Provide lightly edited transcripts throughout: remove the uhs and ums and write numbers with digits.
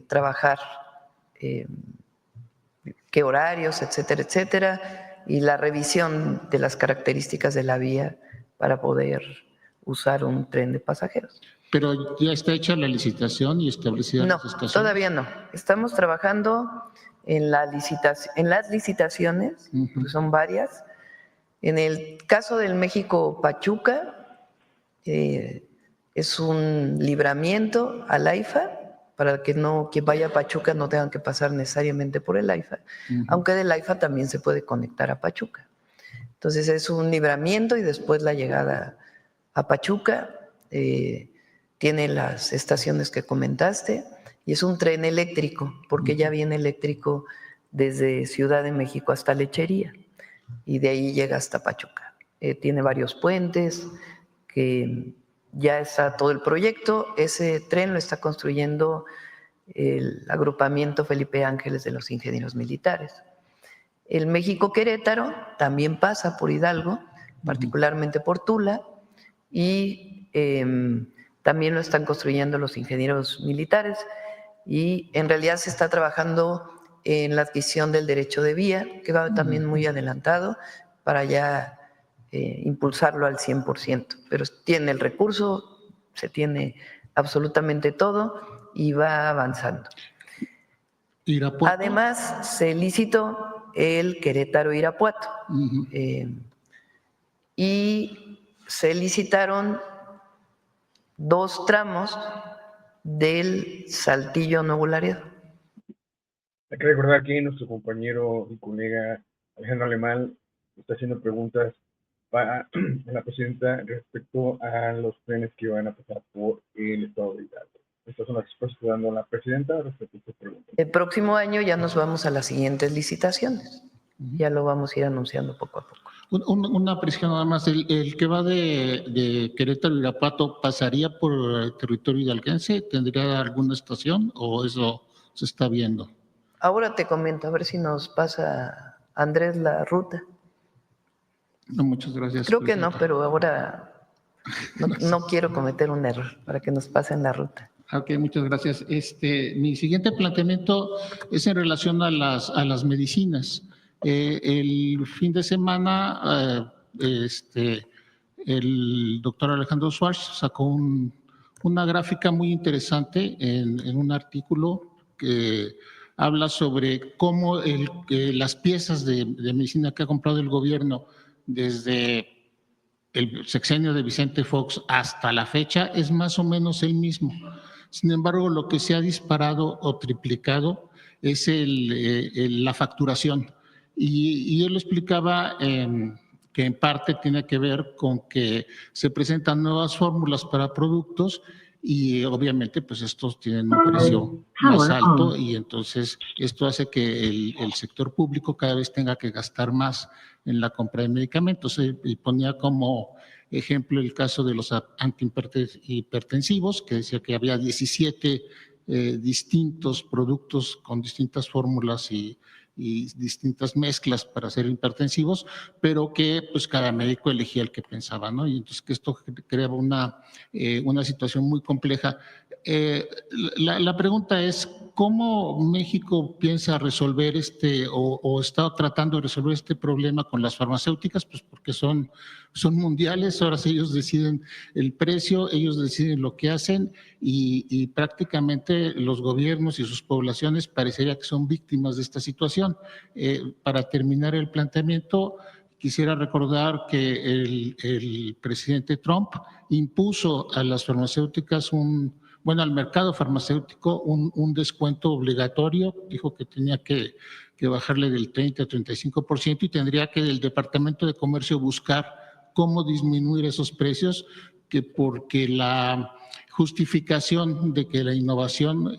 trabajar qué horarios, etcétera, etcétera, y la revisión de las características de la vía para poder usar un tren de pasajeros. Pero ya está hecha la licitación y establecida No, las estaciones. todavía no. Estamos trabajando en las licitaciones, porque son varias. En el caso del México-Pachuca, es un libramiento al AIFA para que quien vaya a Pachuca no tengan que pasar necesariamente por el AIFA, aunque del AIFA también se puede conectar a Pachuca. Entonces es un libramiento y después la llegada a Pachuca. Tiene las estaciones que comentaste y es un tren eléctrico, porque ya viene eléctrico desde Ciudad de México hasta Lechería y de ahí llega hasta Pachuca. Tiene varios puentes, que ya está todo el proyecto. Ese tren lo está construyendo el agrupamiento Felipe Ángeles de los Ingenieros Militares. El México-Querétaro también pasa por Hidalgo, particularmente por Tula, y también lo están construyendo los ingenieros militares, y en realidad se está trabajando en la adquisición del derecho de vía, que va también muy adelantado, para ya impulsarlo al 100%, pero tiene el recurso, se tiene absolutamente todo y va avanzando. Irapuato. Además, se licitó el Querétaro-Irapuato y se licitaron 2 tramos del Saltillo Nuevo Laredo. Hay que recordar que nuestro compañero y colega Alejandro Alemán está haciendo preguntas para la presidenta respecto a los trenes que van a pasar por el estado de Hidalgo. Estas son las respuestas que está dando la presidenta respecto a estas preguntas. El próximo año ya nos vamos a las siguientes licitaciones. Ya lo vamos a ir anunciando poco a poco. Una precisión nada más. ¿El que va de Querétaro a Irapuato pasaría por el territorio hidalguense? ¿Tendría alguna estación o eso se está viendo? Ahora te comento, a ver si nos pasa Andrés la ruta. No, muchas gracias. Creo que no, pero ahora no quiero cometer un error para que nos pasen la ruta. Ok, muchas gracias. Mi siguiente planteamiento es en relación a las medicinas. El fin de semana, el doctor Alejandro Schwartz sacó una gráfica muy interesante en un artículo que habla sobre cómo las piezas de medicina que ha comprado el gobierno desde el sexenio de Vicente Fox hasta la fecha es más o menos el mismo. Sin embargo, lo que se ha disparado o triplicado es la facturación. Y él explicaba que en parte tiene que ver con que se presentan nuevas fórmulas para productos y obviamente pues estos tienen un precio más alto y entonces esto hace que el sector público cada vez tenga que gastar más en la compra de medicamentos. Y ponía como ejemplo el caso de los antihipertensivos, que decía que había 17 distintos productos con distintas fórmulas y distintas mezclas para ser hipertensivos, pero que pues cada médico elegía el que pensaba, ¿no? Y entonces que esto creaba una situación muy compleja. La pregunta es, ¿cómo México piensa resolver o está tratando de resolver este problema con las farmacéuticas? Pues porque son mundiales, ahora sí ellos deciden el precio, ellos deciden lo que hacen y prácticamente los gobiernos y sus poblaciones parecería que son víctimas de esta situación. Para terminar el planteamiento, quisiera recordar que el presidente Trump impuso a las farmacéuticas al mercado farmacéutico un descuento obligatorio, dijo que tenía que bajarle del 30 a 35% y tendría que el Departamento de Comercio buscar cómo disminuir esos precios, porque la justificación de que la innovación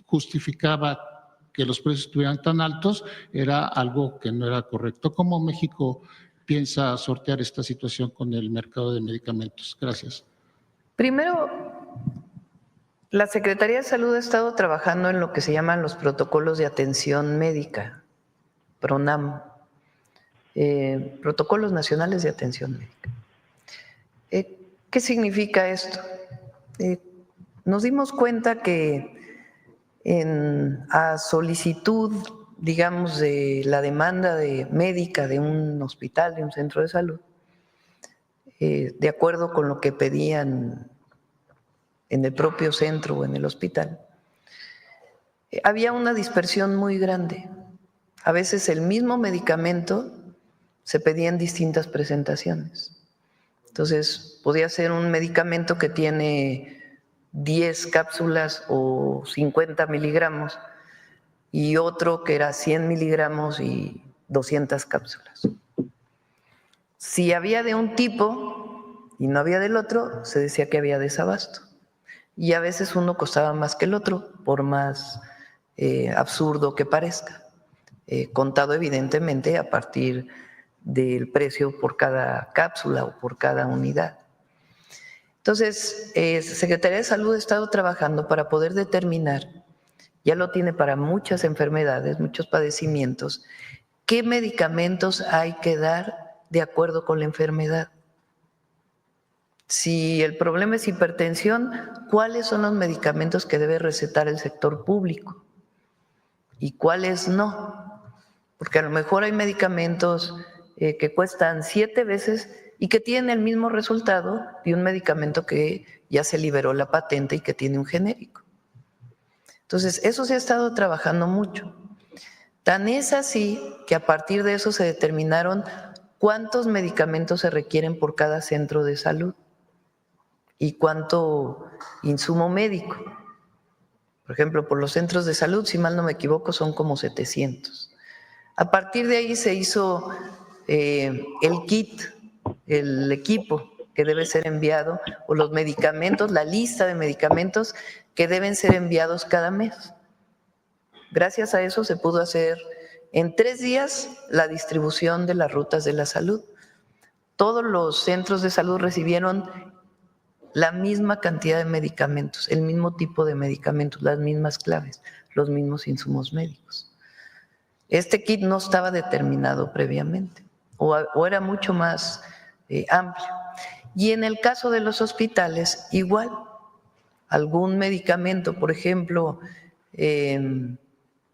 justificaba que los precios estuvieran tan altos era algo que no era correcto. ¿Cómo México piensa sortear esta situación con el mercado de medicamentos? Gracias. Primero, la Secretaría de Salud ha estado trabajando en lo que se llaman los protocolos de atención médica, PRONAM, protocolos nacionales de atención médica. ¿Qué significa esto? Nos dimos cuenta que a solicitud, digamos, de la demanda médica de un hospital, de un centro de salud, de acuerdo con lo que pedían en el propio centro o en el hospital, había una dispersión muy grande. A veces el mismo medicamento se pedía en distintas presentaciones. Entonces, podía ser un medicamento que tiene 10 cápsulas o 50 miligramos y otro que era 100 miligramos y 200 cápsulas. Si había de un tipo y no había del otro, se decía que había desabasto. Y a veces uno costaba más que el otro, por más absurdo que parezca, contado evidentemente a partir del precio por cada cápsula o por cada unidad. Entonces, Secretaría de Salud ha estado trabajando para poder determinar, ya lo tiene para muchas enfermedades, muchos padecimientos, qué medicamentos hay que dar de acuerdo con la enfermedad. Si el problema es hipertensión, ¿cuáles son los medicamentos que debe recetar el sector público y cuáles no? Porque a lo mejor hay medicamentos que cuestan 7 veces y que tienen el mismo resultado de un medicamento que ya se liberó la patente y que tiene un genérico. Entonces, eso se ha estado trabajando mucho. Tan es así que a partir de eso se determinaron cuántos medicamentos se requieren por cada centro de salud y cuánto insumo médico. Por ejemplo, por los centros de salud, si mal no me equivoco, son como 700. A partir de ahí se hizo el kit, el equipo que debe ser enviado, o los medicamentos, la lista de medicamentos que deben ser enviados cada mes. Gracias a eso se pudo hacer en 3 días la distribución de las rutas de la salud. Todos los centros de salud recibieron la misma cantidad de medicamentos, el mismo tipo de medicamentos, las mismas claves, los mismos insumos médicos. Este kit no estaba determinado previamente o era mucho más amplio. Y en el caso de los hospitales, igual, algún medicamento, por ejemplo,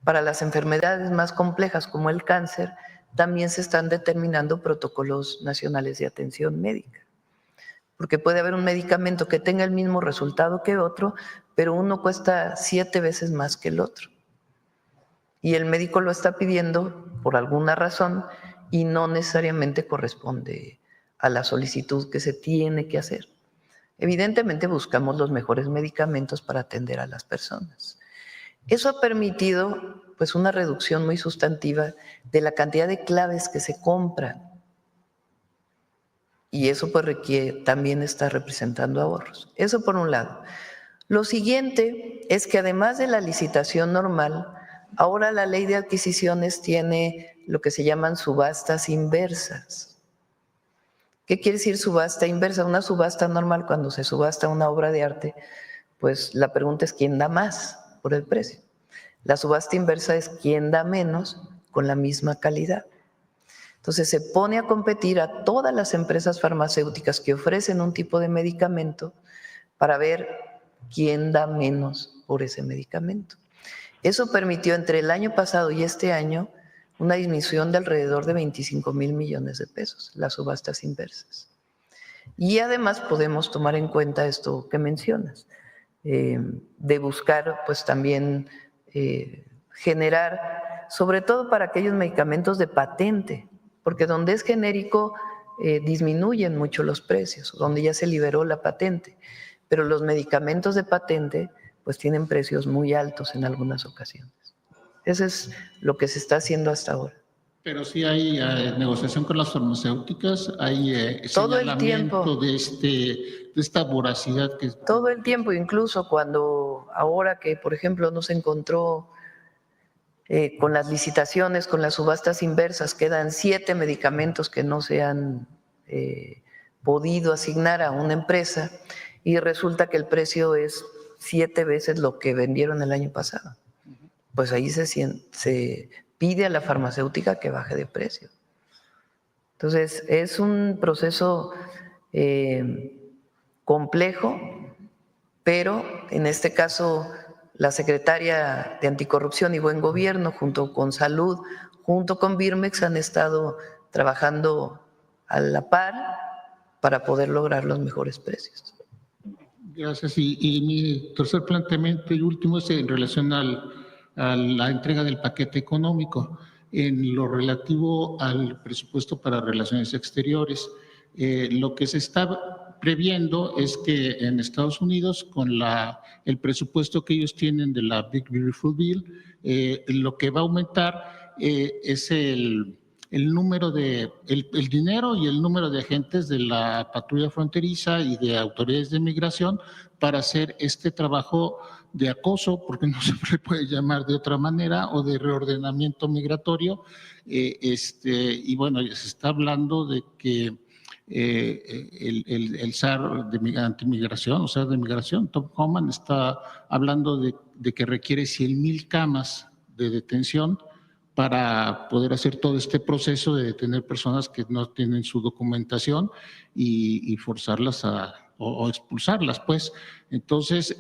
para las enfermedades más complejas como el cáncer, también se están determinando protocolos nacionales de atención médica. Porque puede haber un medicamento que tenga el mismo resultado que otro, pero uno cuesta 7 veces más que el otro. Y el médico lo está pidiendo por alguna razón y no necesariamente corresponde a la solicitud que se tiene que hacer. Evidentemente buscamos los mejores medicamentos para atender a las personas. Eso ha permitido pues una reducción muy sustantiva de la cantidad de claves que se compran. Y eso pues también está representando ahorros. Eso por un lado. Lo siguiente es que además de la licitación normal, ahora la ley de adquisiciones tiene lo que se llaman subastas inversas. ¿Qué quiere decir subasta inversa? Una subasta normal, cuando se subasta una obra de arte, pues la pregunta es quién da más por el precio. La subasta inversa es quién da menos con la misma calidad. Entonces se pone a competir a todas las empresas farmacéuticas que ofrecen un tipo de medicamento para ver quién da menos por ese medicamento. Eso permitió entre el año pasado y este año una disminución de alrededor de 25 mil millones de pesos, las subastas inversas. Y además podemos tomar en cuenta esto que mencionas, de buscar pues también generar, sobre todo para aquellos medicamentos de patente, porque donde es genérico disminuyen mucho los precios, donde ya se liberó la patente, pero los medicamentos de patente pues tienen precios muy altos en algunas ocasiones. Eso es lo que se está haciendo hasta ahora. Pero sí hay negociación con las farmacéuticas, hay todo el tiempo de esta voracidad que... Todo el tiempo, incluso cuando ahora que, por ejemplo, no se encontró con las licitaciones, con las subastas inversas, quedan 7 medicamentos que no se han podido asignar a una empresa y resulta que el precio es 7 veces lo que vendieron el año pasado. Pues ahí se pide a la farmacéutica que baje de precio. Entonces, es un proceso complejo, pero en este caso la secretaria de Anticorrupción y Buen Gobierno, junto con Salud, junto con Birmex, han estado trabajando a la par para poder lograr los mejores precios. Gracias. Y mi tercer planteamiento y último es en relación a la entrega del paquete económico. En lo relativo al presupuesto para relaciones exteriores, lo que se está previendo es que en Estados Unidos, con el presupuesto que ellos tienen de la Big Beautiful Bill, lo que va a aumentar es el número el dinero y el número de agentes de la patrulla fronteriza y de autoridades de migración para hacer este trabajo de acoso, porque no se le puede llamar de otra manera, o de reordenamiento migratorio. Y bueno, se está hablando de que el SAR de antimigración, o sea, de migración, Tom Homan, está hablando de que requiere 100,000 camas de detención para poder hacer todo este proceso de detener personas que no tienen su documentación y forzarlas o expulsarlas, pues. Entonces,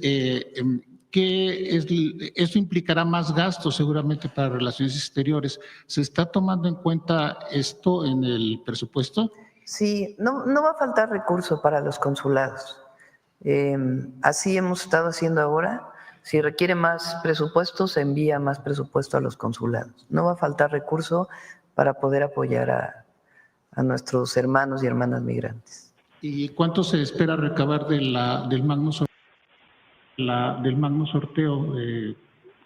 eso implicará más gastos seguramente para relaciones exteriores. ¿Se está tomando en cuenta esto en el presupuesto? Sí, no va a faltar recurso para los consulados. Así hemos estado haciendo ahora. Si requiere más presupuesto, se envía más presupuesto a los consulados. No va a faltar recurso para poder apoyar a nuestros hermanos y hermanas migrantes. ¿Y cuánto se espera recabar del magno sorteo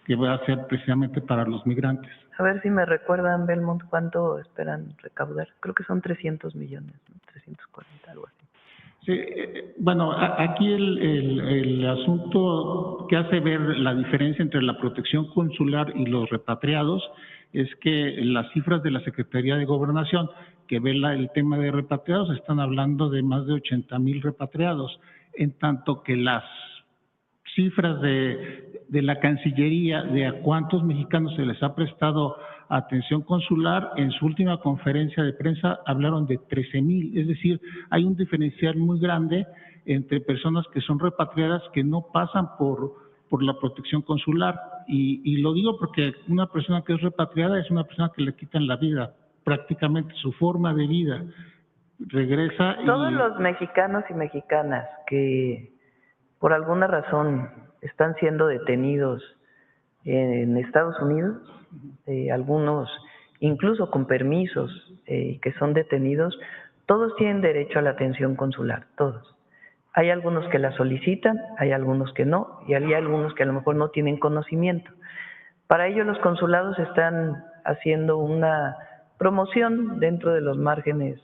que va a ser precisamente para los migrantes? A ver si me recuerdan, Belmont, cuánto esperan recaudar. Creo que son 300 millones, ¿no? 340, algo así. Sí, bueno, aquí el asunto que hace ver la diferencia entre la protección consular y los repatriados es que las cifras de la Secretaría de Gobernación, que vela el tema de repatriados, están hablando de más de 80,000 repatriados, en tanto que las cifras de la Cancillería de a cuántos mexicanos se les ha prestado atención consular, en su última conferencia de prensa hablaron de 13,000, es decir, hay un diferencial muy grande entre personas que son repatriadas que no pasan por la protección consular. Y lo digo porque una persona que es repatriada es una persona que le quitan la vida, prácticamente su forma de vida. Regresa y... Todos los mexicanos y mexicanas que por alguna razón están siendo detenidos en Estados Unidos, algunos incluso con permisos que son detenidos, todos tienen derecho a la atención consular, todos. Hay algunos que la solicitan, hay algunos que no, y hay algunos que a lo mejor no tienen conocimiento. Para ello los consulados están haciendo una promoción dentro de los márgenes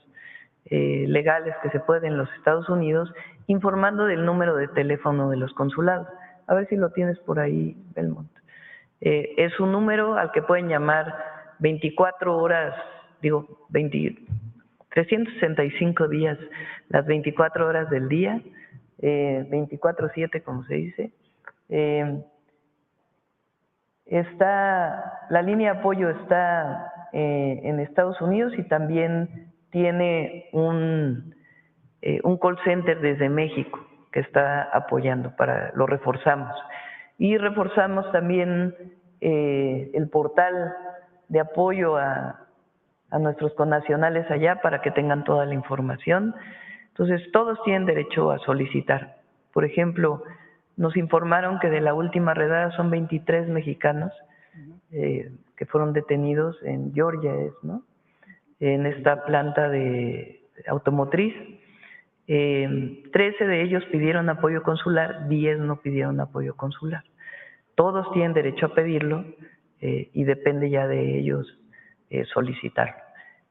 legales que se pueden en los Estados Unidos, informando del número de teléfono de los consulados. A ver si lo tienes por ahí, Belmont. Es un número al que pueden llamar 24 horas, 365 días, las 24 horas del día, 24/7 como se dice. La línea de apoyo está en Estados Unidos y también tiene un call center desde México que está apoyando, lo reforzamos. Y reforzamos también el portal de apoyo a nuestros connacionales allá para que tengan toda la información. Entonces, todos tienen derecho a solicitar. Por ejemplo, nos informaron que de la última redada son 23 mexicanos que fueron detenidos en Georgia, ¿no? En esta planta de automotriz. 13 de ellos pidieron apoyo consular, 10 no pidieron apoyo consular. Todos tienen derecho a pedirlo y depende ya de ellos solicitarlo.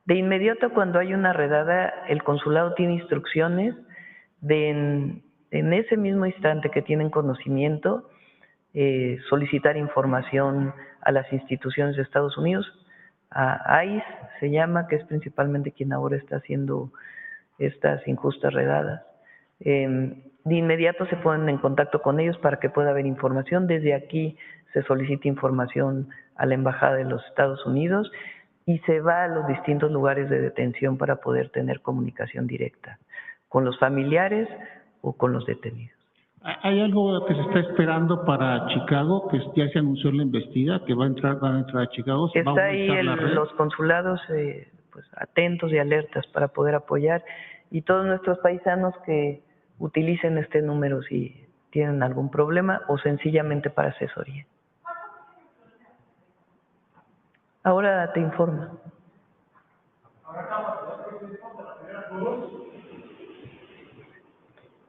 De inmediato, cuando hay una redada, el consulado tiene instrucciones de en ese mismo instante que tienen conocimiento, solicitar información a las instituciones de Estados Unidos, a ICE se llama, que es principalmente quien ahora está haciendo estas injustas redadas. De inmediato se ponen en contacto con ellos para que pueda haber información. Desde aquí se solicita información a la Embajada de los Estados Unidos y se va a los distintos lugares de detención para poder tener comunicación directa con los familiares o con los detenidos. ¿Hay algo que se está esperando para Chicago, que ya se anunció en la investida, que van a entrar a Chicago? ¿Se va a Está ahí aumentar la red? los consulados pues atentos y alertas para poder apoyar, y todos nuestros paisanos que utilicen este número si tienen algún problema o sencillamente para asesoría. Ahora te informo.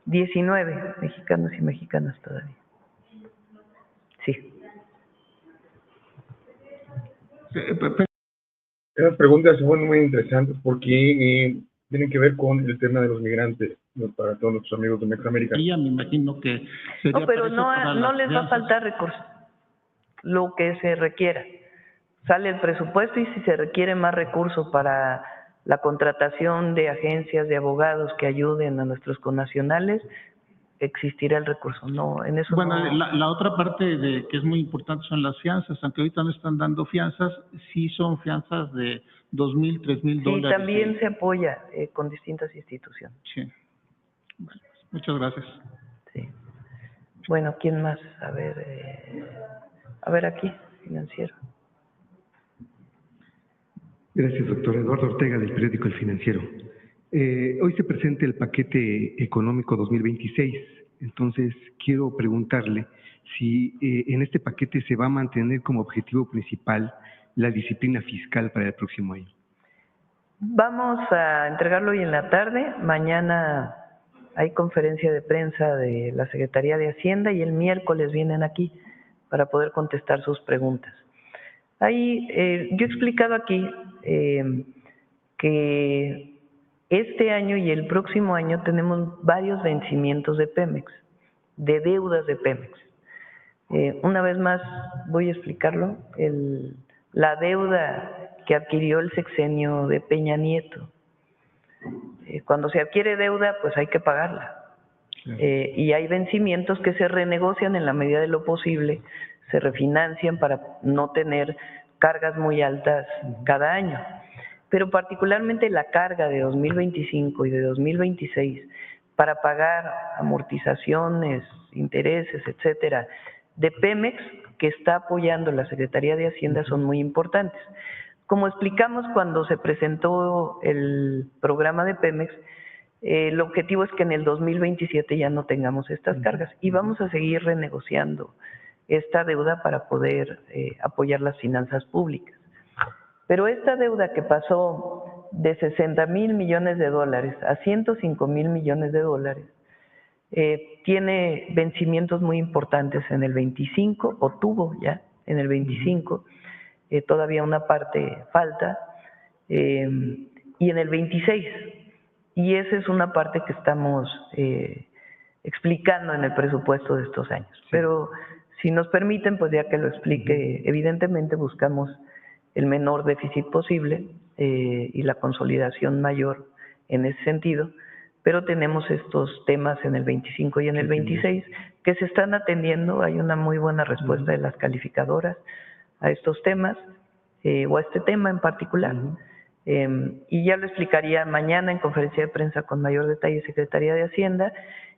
$19 mexicanos y mexicanas todavía. Sí. Esas preguntas son muy interesantes porque tienen que ver con el tema de los migrantes, ¿no? Para todos nuestros amigos de Mexiamérica. Y ya me imagino que sería No, pero para eso, para no las les va a fianzas. faltar recursos, lo que se requiera. Sale el presupuesto y si se requiere más recursos para la contratación de agencias de abogados que ayuden a nuestros connacionales, existirá el recurso. No, en eso Bueno, no. la otra parte que es muy importante son las fianzas, aunque ahorita no están dando fianzas, sí son fianzas de $2,000, $3,000. Sí, también se apoya con distintas instituciones. Sí. Bueno, muchas gracias. Sí. Bueno, ¿quién más? A ver aquí, financiero. Gracias, doctor. Eduardo Ortega, del periódico El Financiero. Hoy se presenta el paquete económico 2026. Entonces, quiero preguntarle si en este paquete se va a mantener como objetivo principal la disciplina fiscal para el próximo año. Vamos a entregarlo hoy en la tarde. Mañana hay conferencia de prensa de la Secretaría de Hacienda y el miércoles vienen aquí para poder contestar sus preguntas. Ahí, yo he explicado aquí que este año y el próximo año tenemos varios vencimientos de Pemex, de deudas de Pemex. Una vez más voy a explicarlo. La deuda que adquirió el sexenio de Peña Nieto. Cuando se adquiere deuda, pues hay que pagarla. Y hay vencimientos que se renegocian en la medida de lo posible, se refinancian para no tener cargas muy altas cada año. Pero particularmente la carga de 2025 y de 2026 para pagar amortizaciones, intereses, etcétera, de Pemex, que está apoyando la Secretaría de Hacienda, son muy importantes. Como explicamos cuando se presentó el programa de Pemex, el objetivo es que en el 2027 ya no tengamos estas cargas y vamos a seguir renegociando esta deuda para poder apoyar las finanzas públicas. Pero esta deuda que pasó de $60,000 millones a $105,000 millones, tiene vencimientos muy importantes en el 25, o tuvo ya en el 25, todavía una parte falta, y en el 26. Y esa es una parte que estamos explicando en el presupuesto de estos años. Sí. Pero si nos permiten, pues ya que lo explique, evidentemente buscamos el menor déficit posible y la consolidación mayor en ese sentido, pero tenemos estos temas en el 25 y en el 26 que se están atendiendo. Hay una muy buena respuesta de las calificadoras a estos temas o a este tema en particular. Y ya lo explicaría mañana en conferencia de prensa con mayor detalle Secretaría de Hacienda,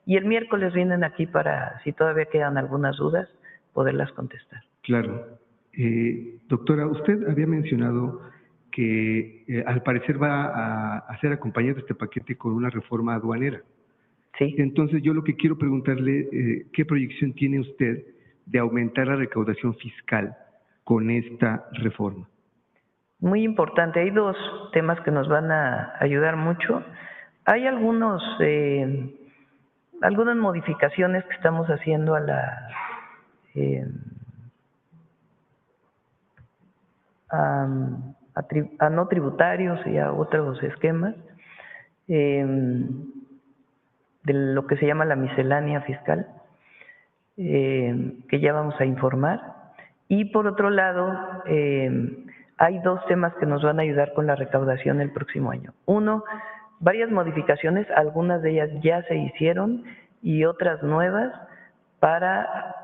y el miércoles vienen aquí para, si todavía quedan algunas dudas, poderlas contestar. Claro. Doctora, usted había mencionado que al parecer va a ser acompañado este paquete con una reforma aduanera. Sí. Entonces yo lo que quiero preguntarle, ¿qué proyección tiene usted de aumentar la recaudación fiscal con esta reforma? Muy importante. Hay dos temas que nos van a ayudar mucho. Hay algunas modificaciones que estamos haciendo a la a no tributarios y a otros esquemas de lo que se llama la miscelánea fiscal, que ya vamos a informar. Y por otro lado, hay dos temas que nos van a ayudar con la recaudación el próximo año. Uno, varias modificaciones, algunas de ellas ya se hicieron y otras nuevas para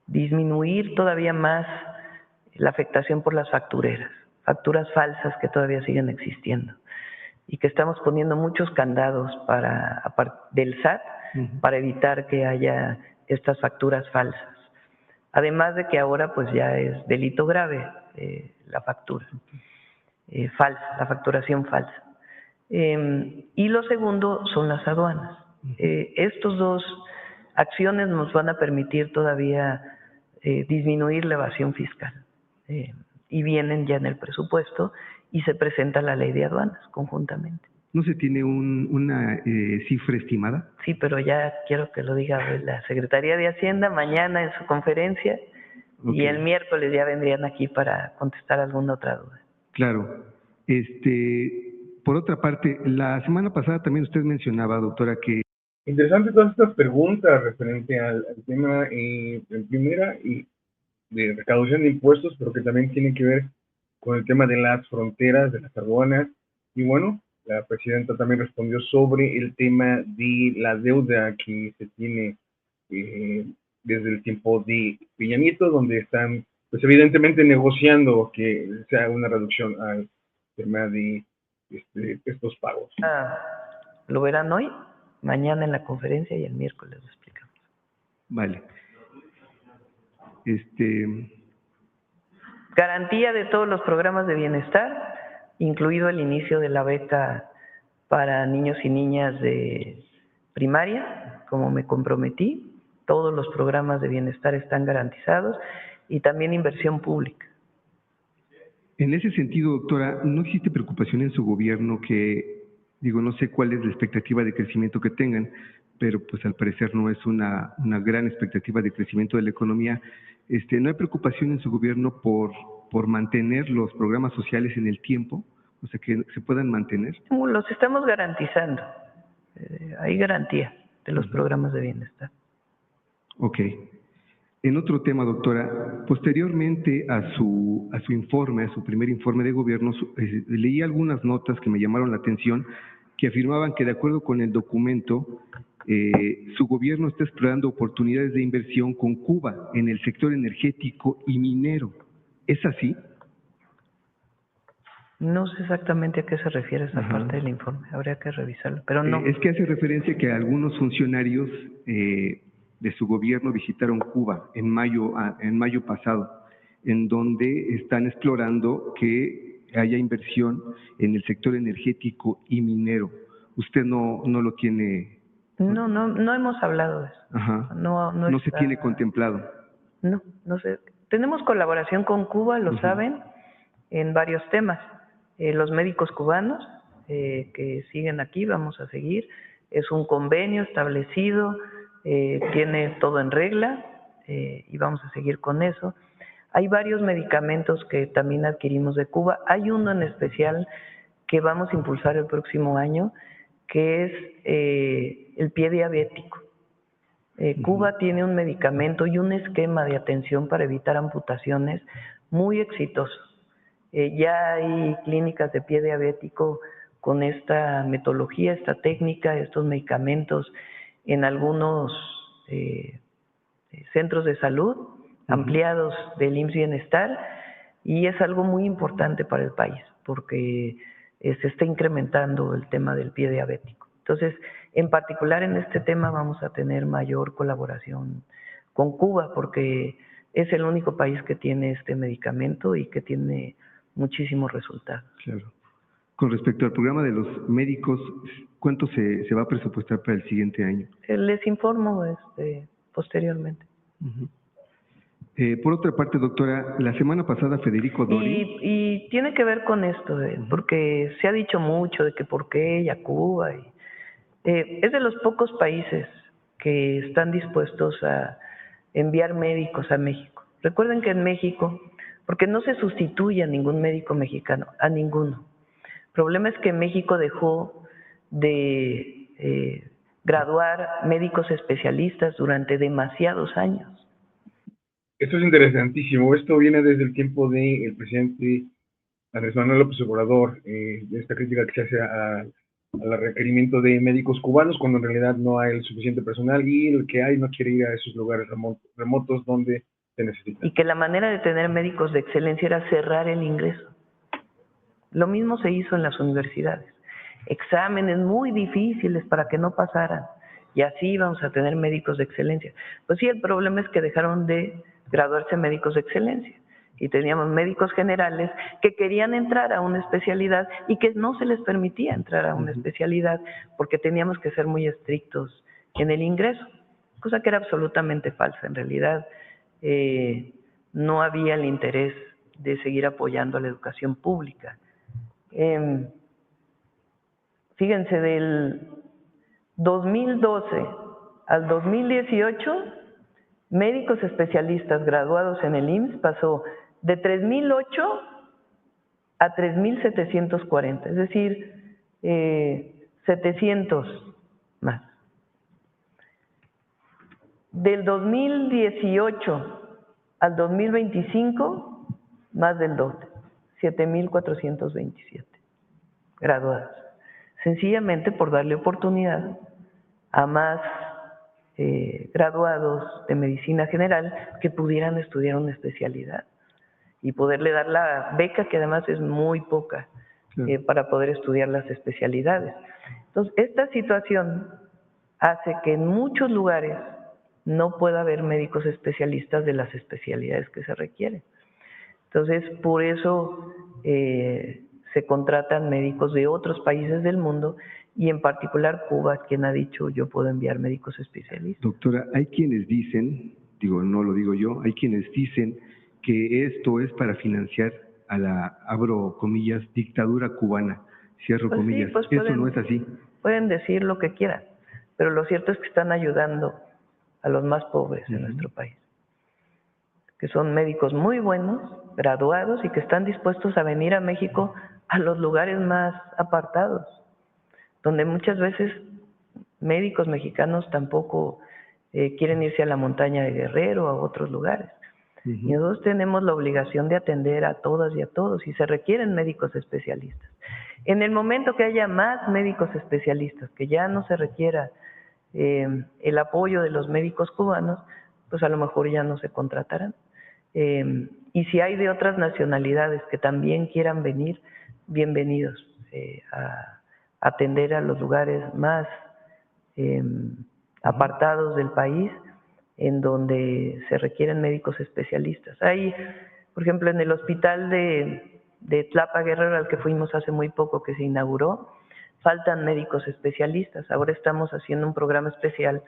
disminuir todavía más la afectación por las facturas falsas que todavía siguen existiendo. y que estamos poniendo muchos candados del SAT para evitar que haya estas facturas falsas. Además de que ahora pues ya es delito grave la factura falsa, la facturación falsa. Y lo segundo son las aduanas. Estos dos acciones nos van a permitir todavía disminuir la evasión fiscal y vienen ya en el presupuesto y se presenta la ley de aduanas conjuntamente. ¿No se tiene una cifra estimada? Sí, pero ya quiero que lo diga la Secretaría de Hacienda mañana en su conferencia y el miércoles ya vendrían aquí para contestar alguna otra duda. Claro. Por otra parte, la semana pasada también usted mencionaba, doctora, que... Interesante todas estas preguntas referente al tema, en primera, y de recaudación de impuestos, pero que también tienen que ver con el tema de las fronteras, de las aduanas. Y bueno, la presidenta también respondió sobre el tema de la deuda que se tiene desde el tiempo de Peña Nieto, donde están, pues evidentemente, negociando que se haga una reducción al tema de estos pagos. Lo verán hoy, mañana en la conferencia y el miércoles lo explicamos. Vale. Garantía de todos los programas de bienestar, incluido el inicio de la beca para niños y niñas de primaria, como me comprometí. Todos los programas de bienestar están garantizados y también inversión pública. En ese sentido, doctora, ¿no existe preocupación en su gobierno que, no sé cuál es la expectativa de crecimiento que tengan, pero pues al parecer no es una gran expectativa de crecimiento de la economía? ¿No hay preocupación en su gobierno por mantener los programas sociales en el tiempo? O sea, que se puedan mantener. Los estamos garantizando. Hay garantía de los programas de bienestar. Ok. En otro tema, doctora, posteriormente a su informe, a su primer informe de gobierno, leí algunas notas que me llamaron la atención, que afirmaban que de acuerdo con el documento, su gobierno está explorando oportunidades de inversión con Cuba en el sector energético y minero. ¿Es así? No sé exactamente a qué se refiere esa parte del informe, habría que revisarlo, pero no. Es que hace referencia que algunos funcionarios de su gobierno visitaron Cuba en mayo pasado, en donde están explorando que haya inversión en el sector energético y minero. ¿Usted no lo tiene? No hemos hablado de eso. Ajá. No se tiene contemplado. No sé. Tenemos colaboración con Cuba, lo saben, en varios temas. Los médicos cubanos que siguen aquí, vamos a seguir. Es un convenio establecido, tiene todo en regla y vamos a seguir con eso. Hay varios medicamentos que también adquirimos de Cuba. Hay uno en especial que vamos a impulsar el próximo año, que es el pie diabético. Cuba tiene un medicamento y un esquema de atención para evitar amputaciones muy exitoso. Ya hay clínicas de pie diabético con esta metodología, esta técnica, estos medicamentos en algunos centros de salud ampliados del IMSS Bienestar, y es algo muy importante para el país porque se está incrementando el tema del pie diabético. Entonces, en particular en este tema vamos a tener mayor colaboración con Cuba porque es el único país que tiene este medicamento y que tiene muchísimos resultados. Claro. Con respecto al programa de los médicos, ¿cuánto se va a presupuestar para el siguiente año? Les informo posteriormente. Por otra parte, doctora, la semana pasada Federico Dorin... Y tiene que ver con esto, porque se ha dicho mucho de que por qué ella Cuba. Es de los pocos países que están dispuestos a enviar médicos a México. Recuerden que en México, porque no se sustituye a ningún médico mexicano, a ninguno. El problema es que México dejó de graduar médicos especialistas durante demasiados años. Esto es interesantísimo. Esto viene desde el tiempo del presidente Andrés Manuel López Obrador, de esta crítica que se hace al requerimiento de médicos cubanos, cuando en realidad no hay el suficiente personal y el que hay no quiere ir a esos lugares remotos donde se necesita. Y que la manera de tener médicos de excelencia era cerrar el ingreso. Lo mismo se hizo en las universidades. exámenes muy difíciles para que no pasaran. Y así íbamos a tener médicos de excelencia. Pues sí, el problema es que dejaron de graduarse médicos de excelencia. Y teníamos médicos generales que querían entrar a una especialidad y que no se les permitía entrar a una especialidad porque teníamos que ser muy estrictos en el ingreso, cosa que era absolutamente falsa. En realidad, no había el interés de seguir apoyando a la educación pública. Fíjense, del 2012 al 2018, médicos especialistas graduados en el IMSS pasó de 3,008 a 3,740, es decir, 700 más. Del 2018 al 2025, más del doble, 7,427 graduados. Sencillamente por darle oportunidad a más graduados de medicina general que pudieran estudiar una especialidad y poderle dar la beca, que además es muy poca, para poder estudiar las especialidades. Entonces, esta situación hace que en muchos lugares no pueda haber médicos especialistas de las especialidades que se requieren. Entonces, por eso se contratan médicos de otros países del mundo y en particular Cuba, quien ha dicho yo puedo enviar médicos especialistas. Doctora, hay quienes dicen, digo, no lo digo yo, hay quienes dicen que esto es para financiar a la, abro comillas, dictadura cubana, cierro Pues comillas. sí, pues Eso no es así. Pueden decir lo que quieran, pero lo cierto es que están ayudando a los más pobres de nuestro país, que son médicos muy buenos, graduados y que están dispuestos a venir a México a los lugares más apartados, donde muchas veces médicos mexicanos tampoco quieren irse a la montaña de Guerrero o a otros lugares. Y nosotros tenemos la obligación de atender a todas y a todos y se requieren médicos especialistas. En el momento que haya más médicos especialistas, que ya no se requiera el apoyo de los médicos cubanos, pues a lo mejor ya no se contratarán. Y si hay de otras nacionalidades que también quieran venir, bienvenidos a atender a los lugares más apartados del país, en donde se requieren médicos especialistas. Hay, por ejemplo, en el hospital de Tlapa Guerrero, al que fuimos hace muy poco, que se inauguró, faltan médicos especialistas. Ahora estamos haciendo un programa especial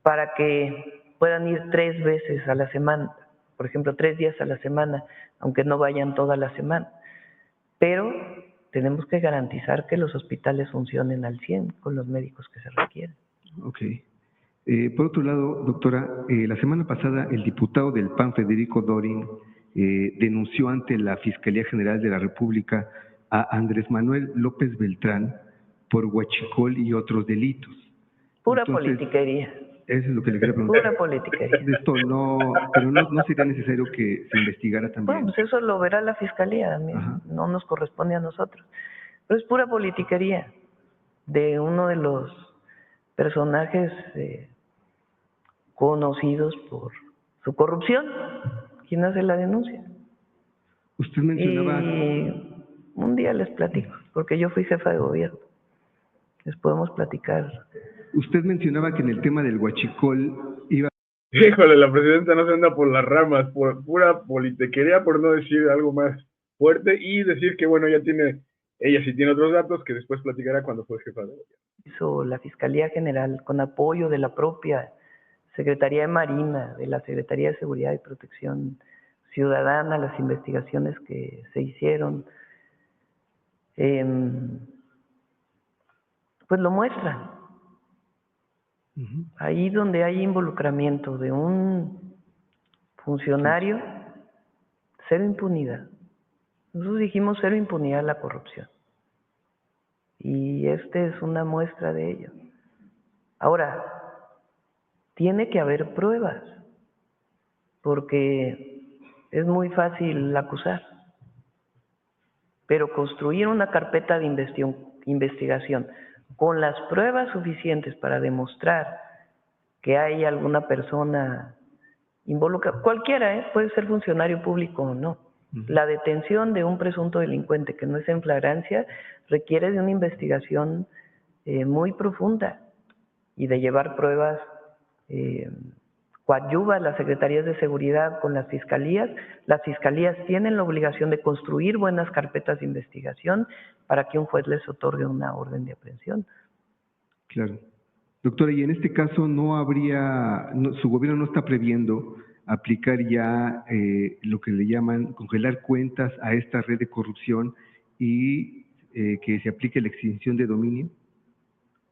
para que puedan ir 3 veces a la semana, por ejemplo, 3 días a la semana, aunque no vayan toda la semana. Pero tenemos que garantizar que los hospitales funcionen al 100 con los médicos que se requieren. Ok. Por otro lado, doctora, la semana pasada el diputado del PAN, Federico Dorin, denunció ante la Fiscalía General de la República a Andrés Manuel López Beltrán por huachicol y otros delitos. Pura politiquería. Eso es lo que le quería preguntar. Pura politiquería. Esto pero no sería necesario que se investigara también. Bueno, pues eso lo verá la Fiscalía también, no nos corresponde a nosotros. Pero es pura politiquería de uno de los personajes conocidos por su corrupción. ¿Quién hace la denuncia? Usted mencionaba... Y un día les platico, porque yo fui jefa de gobierno. Les podemos platicar. Usted mencionaba que en el tema del huachicol iba... Híjole, la presidenta no se anda por las ramas, por pura politiquería, por no decir algo más fuerte, y decir que, bueno, ella sí tiene otros datos que después platicará cuando fue jefa de gobierno. Hizo la Fiscalía General con apoyo de la propia Secretaría de Marina, de la Secretaría de Seguridad y Protección Ciudadana, las investigaciones que se hicieron, pues lo muestran. Ahí donde hay involucramiento de un funcionario, cero impunidad. Nosotros dijimos cero impunidad a la corrupción. Y esta es una muestra de ello. Ahora, tiene que haber pruebas, porque es muy fácil acusar, pero construir una carpeta de investigación con las pruebas suficientes para demostrar que hay alguna persona involucrada, cualquiera, puede ser funcionario público o no, La detención de un presunto delincuente que no es en flagrancia requiere de una investigación muy profunda y de llevar pruebas. Coadyuva a las secretarías de seguridad con las fiscalías. Las fiscalías tienen la obligación de construir buenas carpetas de investigación para que un juez les otorgue una orden de aprehensión. Claro. Doctora, y en este caso su gobierno no está previendo aplicar ya lo que le llaman congelar cuentas a esta red de corrupción y que se aplique la extinción de dominio.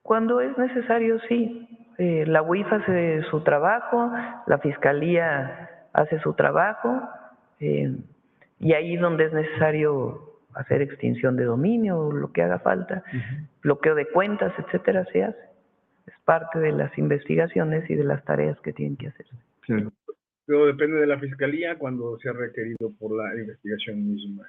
Cuando es necesario, sí. La UIF hace su trabajo, la Fiscalía hace su trabajo, y ahí donde es necesario hacer extinción de dominio, lo que haga falta, bloqueo de cuentas, etcétera, se hace. Es parte de las investigaciones y de las tareas que tienen que hacerse. Claro. Pero depende de la Fiscalía cuando sea requerido por la investigación misma.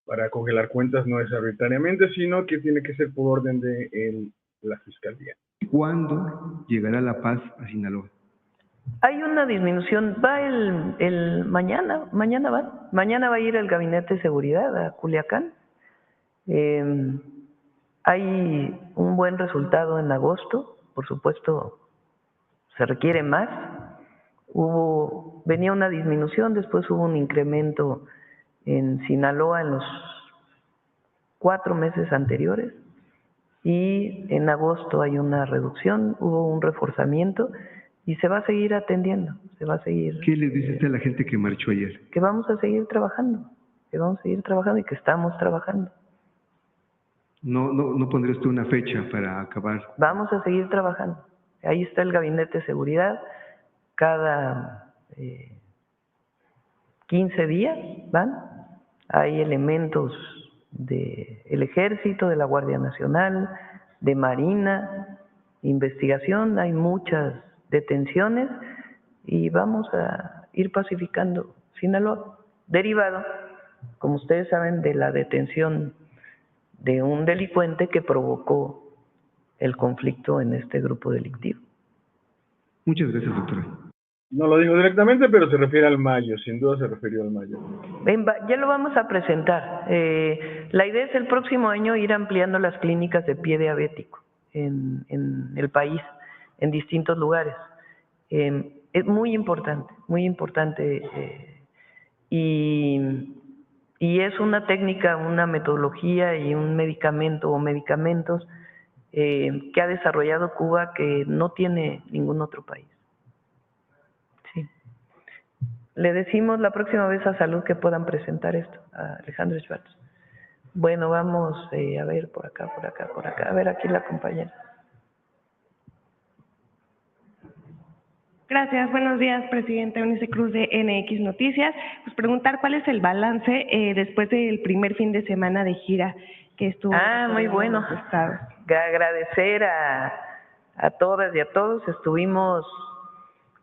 Para congelar cuentas no es arbitrariamente, sino que tiene que ser por orden de la Fiscalía. ¿Cuándo llegará la paz a Sinaloa? Hay una disminución, va mañana va a ir el Gabinete de Seguridad a Culiacán. Hay un buen resultado en agosto, por supuesto se requiere más. Venía una disminución, después hubo un incremento en Sinaloa en los 4 meses anteriores y en agosto hay una reducción, hubo un reforzamiento y se va a seguir atendiendo, se va a seguir. ¿Qué le dice usted a la gente que marchó ayer? Que vamos a seguir trabajando, y que estamos trabajando. No pondré usted una fecha para acabar. Vamos a seguir trabajando. Ahí está el Gabinete de Seguridad. Cada 15 días hay elementos del Ejército, de la Guardia Nacional, de Marina, investigación, hay muchas detenciones y vamos a ir pacificando Sinaloa, derivado, como ustedes saben, de la detención de un delincuente que provocó el conflicto en este grupo delictivo. Muchas gracias, doctora. No lo dijo directamente, pero se refiere al mayo, sin duda se refirió al mayo. Ya lo vamos a presentar. La idea es el próximo año ir ampliando las clínicas de pie diabético en el país, en distintos lugares. Es muy importante, y es una técnica, una metodología y un medicamento o medicamentos que ha desarrollado Cuba que no tiene ningún otro país. Sí. Le decimos la próxima vez a Salud que puedan presentar esto, a Alejandro Schwartz. Bueno, vamos a ver por acá. A ver, aquí la compañera. Gracias, buenos días, presidente Eunice Cruz de NX Noticias. Pues preguntar cuál es el balance después del primer fin de semana de gira que estuvo. Muy bueno. Agradecer a todas y a todos. Estuvimos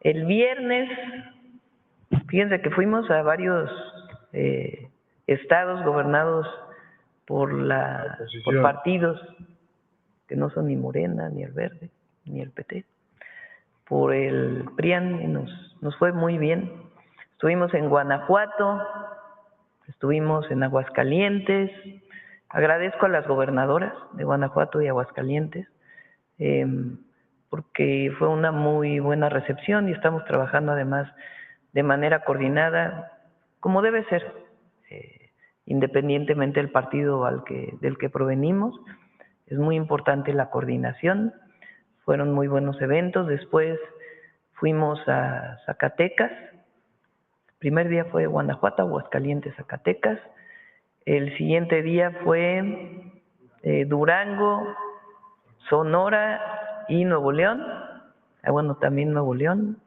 el viernes, fíjense que fuimos a varios estados gobernados por partidos que no son ni Morena, ni el Verde, ni el PT. Por el PRIAN y nos fue muy bien. Estuvimos en Guanajuato, estuvimos en Aguascalientes. Agradezco a las gobernadoras de Guanajuato y Aguascalientes porque fue una muy buena recepción y estamos trabajando además de manera coordinada, como debe ser, independientemente del partido del que provenimos. Es muy importante la coordinación. Fueron muy buenos eventos. Después fuimos a Zacatecas. El primer día fue Guanajuato, Aguascalientes, Zacatecas. El siguiente día fue Durango, Sonora y Nuevo León. También Nuevo León,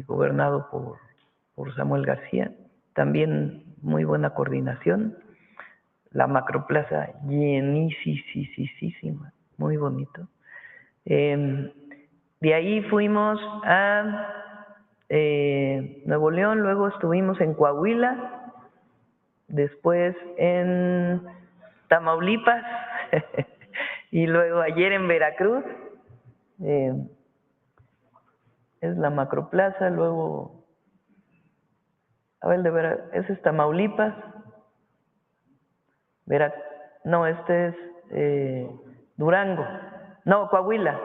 gobernado por Samuel García. También muy buena coordinación. La macroplaza llenísima, muy bonito. De ahí fuimos a Nuevo León, luego estuvimos en Coahuila, después en Tamaulipas y luego ayer en Veracruz. Es la macroplaza, luego A ver, ese es Tamaulipas. No, este es Durango. No, Coahuila.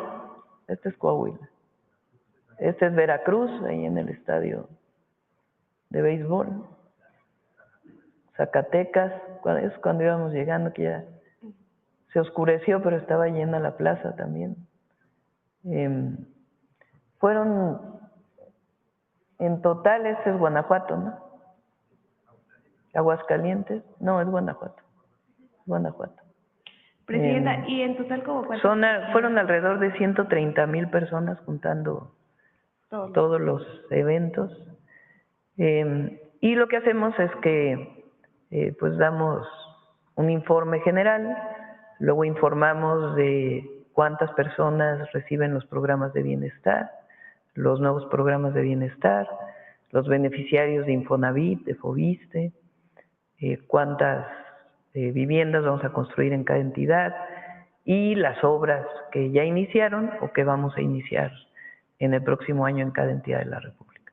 Este es Coahuila. Este es Veracruz, ahí en el estadio de béisbol. Zacatecas, es cuando íbamos llegando, que ya se oscureció, pero estaba llena la plaza también. Fueron, en total, este es Guanajuato, ¿no? Aguascalientes, no, es Guanajuato. Guanajuato. Presidenta, ¿y en total como cuántos? Fueron alrededor de 130,000 personas juntando todos los eventos. Y lo que hacemos es que pues damos un informe general, luego informamos de cuántas personas reciben los programas de bienestar, los nuevos programas de bienestar, los beneficiarios de Infonavit, de Foviste, cuántas viviendas vamos a construir en cada entidad y las obras que ya iniciaron o que vamos a iniciar en el próximo año en cada entidad de la República.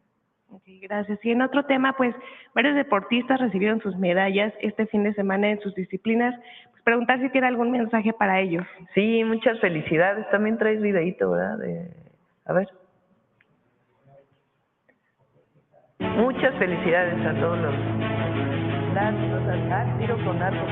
Okay, gracias. Y en otro tema, pues varios deportistas recibieron sus medallas este fin de semana en sus disciplinas. Pues preguntar si tiene algún mensaje para ellos. Sí, muchas felicidades. También traes videíto, ¿verdad? A ver. Muchas felicidades a todos los tiro con arco.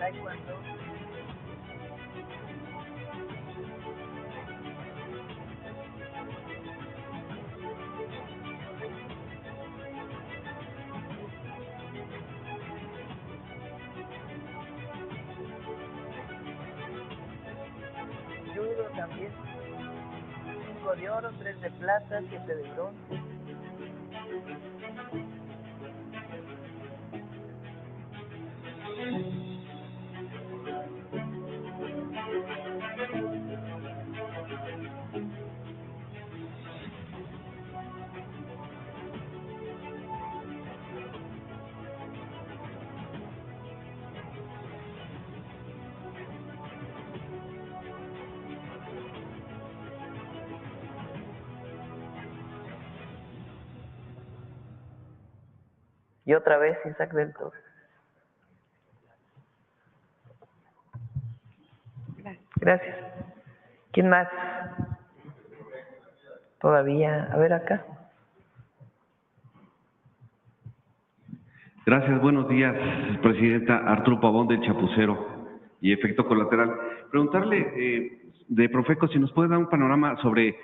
Taekwondo. Judo también. 5 de oro, 3 de plata, 7 de bronce. Y otra vez Isaac del Toro. Gracias. ¿Quién más? Todavía. A ver acá. Gracias, buenos días, Presidenta. Arturo Pavón del Chapucero y Efecto Colateral. Preguntarle de Profeco si nos puede dar un panorama sobre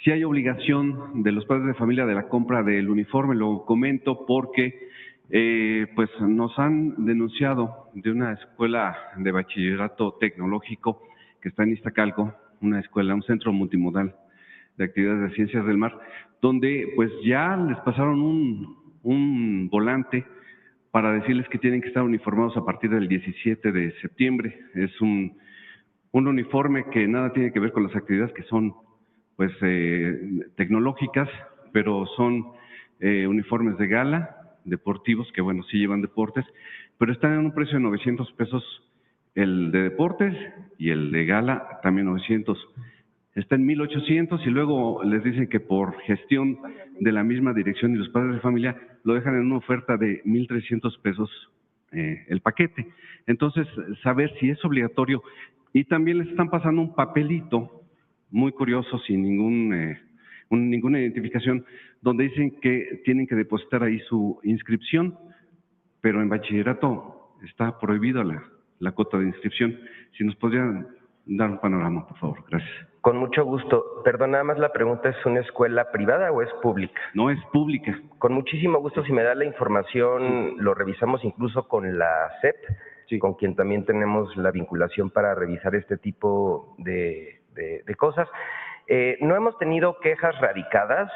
si hay obligación de los padres de familia de la compra del uniforme. Lo comento porque pues nos han denunciado de una escuela de bachillerato tecnológico que está en Iztacalco, una escuela, un centro multimodal de actividades de ciencias del mar, donde pues ya les pasaron un volante para decirles que tienen que estar uniformados a partir del 17 de septiembre. Es un uniforme que nada tiene que ver con las actividades que son pues tecnológicas, pero son uniformes de gala, deportivos, que bueno, sí llevan deportes, pero están en un precio de 900 pesos el de deportes y el de gala también 900. Está en 1,800 y luego les dicen que por gestión de la misma dirección y los padres de familia lo dejan en una oferta de 1,300 pesos el paquete. Entonces, saber si es obligatorio. Y también les están pasando un papelito muy curioso, sin ninguna identificación, donde dicen que tienen que depositar ahí su inscripción, pero en bachillerato está prohibida la cuota de inscripción. Si nos podrían dar un panorama, por favor. Gracias. Con mucho gusto. Perdón, nada más la pregunta, ¿es una escuela privada o es pública? No, es pública. Con muchísimo gusto, si me da la información, lo revisamos incluso con la SEP, sí, con quien también tenemos la vinculación para revisar este tipo de cosas. No hemos tenido quejas radicadas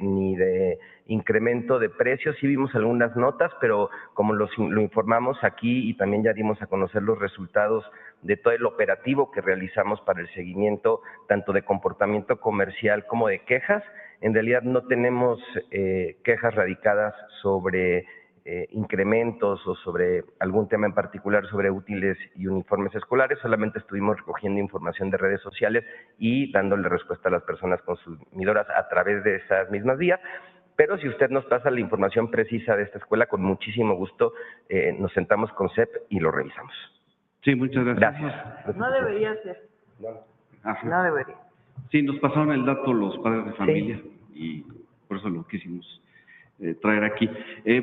ni de incremento de precios. Sí vimos algunas notas, pero como lo informamos aquí y también ya dimos a conocer los resultados de todo el operativo que realizamos para el seguimiento tanto de comportamiento comercial como de quejas, en realidad no tenemos quejas radicadas sobre incrementos o sobre algún tema en particular sobre útiles y uniformes escolares. Solamente estuvimos recogiendo información de redes sociales y dándole respuesta a las personas consumidoras a través de esas mismas vías. Pero si usted nos pasa la información precisa de esta escuela, con muchísimo gusto nos sentamos con CEP y lo revisamos. Sí, muchas gracias. Gracias. No debería ser. Ajá. No debería. Sí, nos pasaron el dato los padres de familia y por eso lo quisimos traer aquí.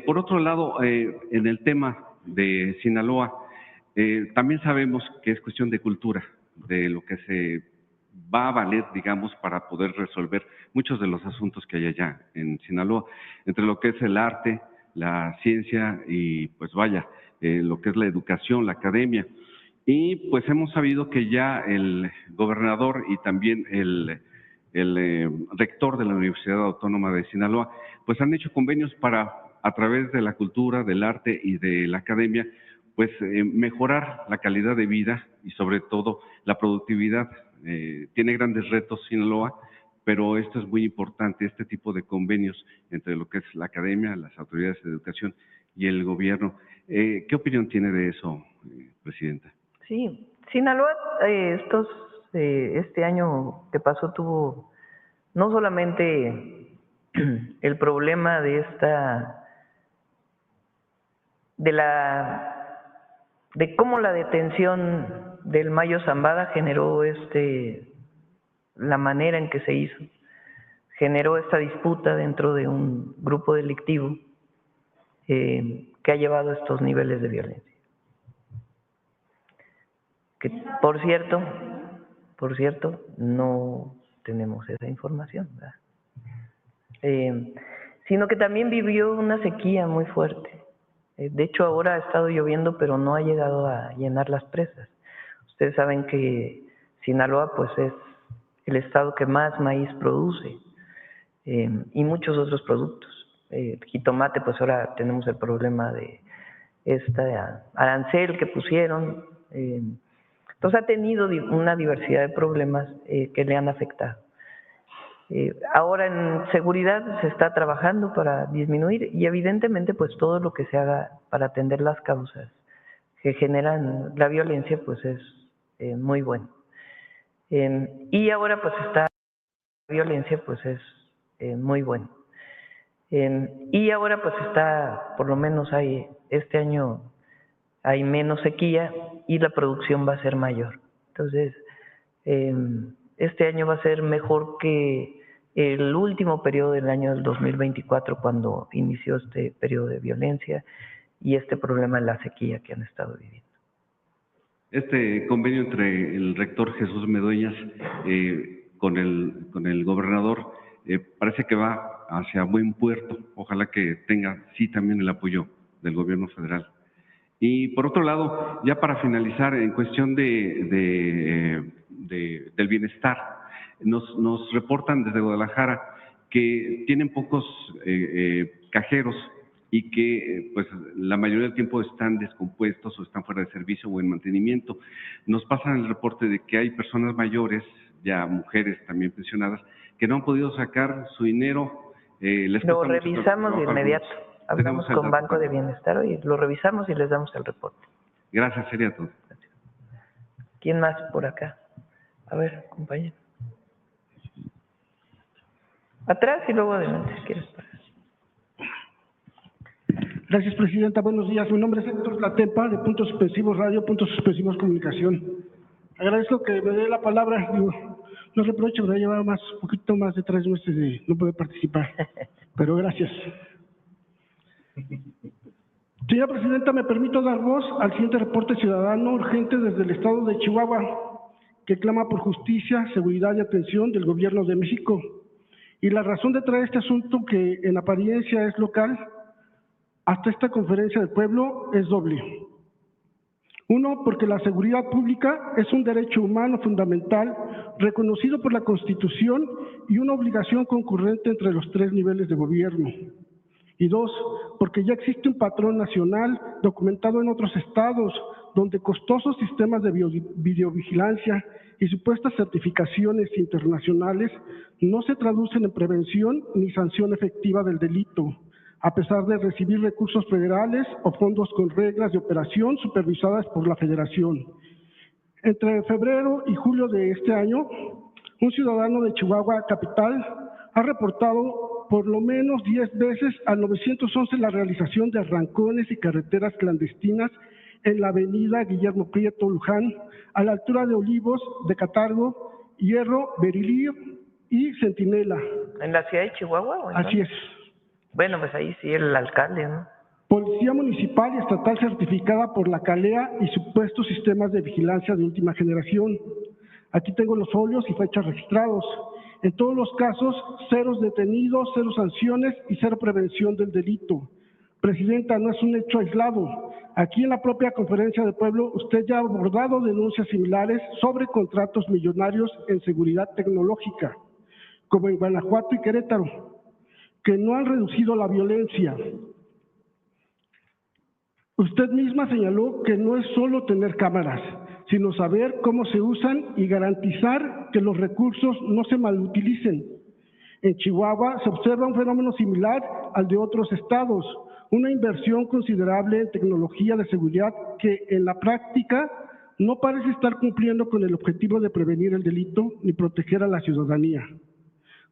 Por otro lado, en el tema de Sinaloa, también sabemos que es cuestión de cultura, de lo que se va a valer, digamos, para poder resolver muchos de los asuntos que hay allá en Sinaloa, entre lo que es el arte, la ciencia y, pues vaya, lo que es la educación, la academia. Y pues hemos sabido que ya el gobernador y también el rector de la Universidad Autónoma de Sinaloa, pues han hecho convenios para, a través de la cultura, del arte y de la academia, pues mejorar la calidad de vida y sobre todo la productividad. Tiene grandes retos Sinaloa, pero esto es muy importante, este tipo de convenios entre lo que es la academia, las autoridades de educación y el gobierno. ¿Qué opinión tiene de eso, presidenta? Sí, Sinaloa este año que pasó tuvo no solamente el problema de cómo la detención del Mayo Zambada generó la manera en que se hizo, generó esta disputa dentro de un grupo delictivo que ha llevado a estos niveles de violencia. Que por cierto, no tenemos esa información, ¿verdad? Sino que también vivió una sequía muy fuerte. De hecho, ahora ha estado lloviendo, pero no ha llegado a llenar las presas. Ustedes saben que Sinaloa pues es el estado que más maíz produce y muchos otros productos. Jitomate, pues ahora tenemos el problema de arancel que pusieron. Entonces ha tenido una diversidad de problemas que le han afectado. Ahora en seguridad se está trabajando para disminuir y evidentemente pues todo lo que se haga para atender las causas que generan la violencia pues es muy bueno. Y ahora pues la violencia pues es muy bueno. Y ahora pues por lo menos este año hay menos sequía y la producción va a ser mayor. Entonces, este año va a ser mejor que el último periodo del año del 2024, cuando inició este periodo de violencia y este problema de la sequía que han estado viviendo. Este convenio entre el rector Jesús Medueñas con el gobernador parece que va hacia buen puerto. Ojalá que tenga sí también el apoyo del gobierno federal. Y por otro lado, ya para finalizar, en cuestión del bienestar, nos reportan desde Guadalajara que tienen pocos cajeros y que pues la mayoría del tiempo están descompuestos o están fuera de servicio o en mantenimiento. Nos pasan el reporte de que hay personas mayores, ya mujeres también pensionadas, que no han podido sacar su dinero. Lo revisamos de inmediato. Hablamos con Banco de Bienestar y lo revisamos y les damos el reporte. Gracias, sería todo. ¿Quién más por acá? A ver, compañero. Atrás y luego adelante, si quieres. Gracias, presidenta. Buenos días. Mi nombre es Héctor Tlatepa, de Puntos Suspensivos Radio, Puntos Suspensivos Comunicación. Agradezco que me dé la palabra. No reprocho, pero llevaba un poquito más de 3 meses de no poder participar. Pero gracias. Señora presidenta, me permito dar voz al siguiente reporte ciudadano urgente desde el estado de Chihuahua, que clama por justicia, seguridad y atención del gobierno de México. Y la razón de traer este asunto, que en apariencia es local, hasta esta conferencia del pueblo es doble. Uno, porque la seguridad pública es un derecho humano fundamental reconocido por la Constitución y una obligación concurrente entre los 3 niveles de gobierno. Y dos, porque ya existe un patrón nacional documentado en otros estados, donde costosos sistemas de videovigilancia y supuestas certificaciones internacionales no se traducen en prevención ni sanción efectiva del delito, a pesar de recibir recursos federales o fondos con reglas de operación supervisadas por la Federación. Entre febrero y julio de este año, un ciudadano de Chihuahua capital ha reportado por lo menos 10 veces al 911 la realización de arrancones y carreteras clandestinas en la avenida Guillermo Prieto Luján, a la altura de Olivos, de Catargo, Hierro, Berilío y Centinela. ¿En la ciudad de Chihuahua? ¿O en Así dónde? es. Bueno, pues ahí sí el alcalde, ¿no? Policía municipal y estatal certificada por la CALEA y supuestos sistemas de vigilancia de última generación. Aquí tengo los folios y fechas registrados. En todos los casos, 0 detenidos, 0 sanciones y 0 prevención del delito. Presidenta, no es un hecho aislado. Aquí en la propia Conferencia de Pueblo, usted ya ha abordado denuncias similares sobre contratos millonarios en seguridad tecnológica, como en Guanajuato y Querétaro, que no han reducido la violencia. Usted misma señaló que no es solo tener cámaras, sino saber cómo se usan y garantizar que los recursos no se malutilicen. En Chihuahua se observa un fenómeno similar al de otros estados, una inversión considerable en tecnología de seguridad que en la práctica no parece estar cumpliendo con el objetivo de prevenir el delito ni proteger a la ciudadanía.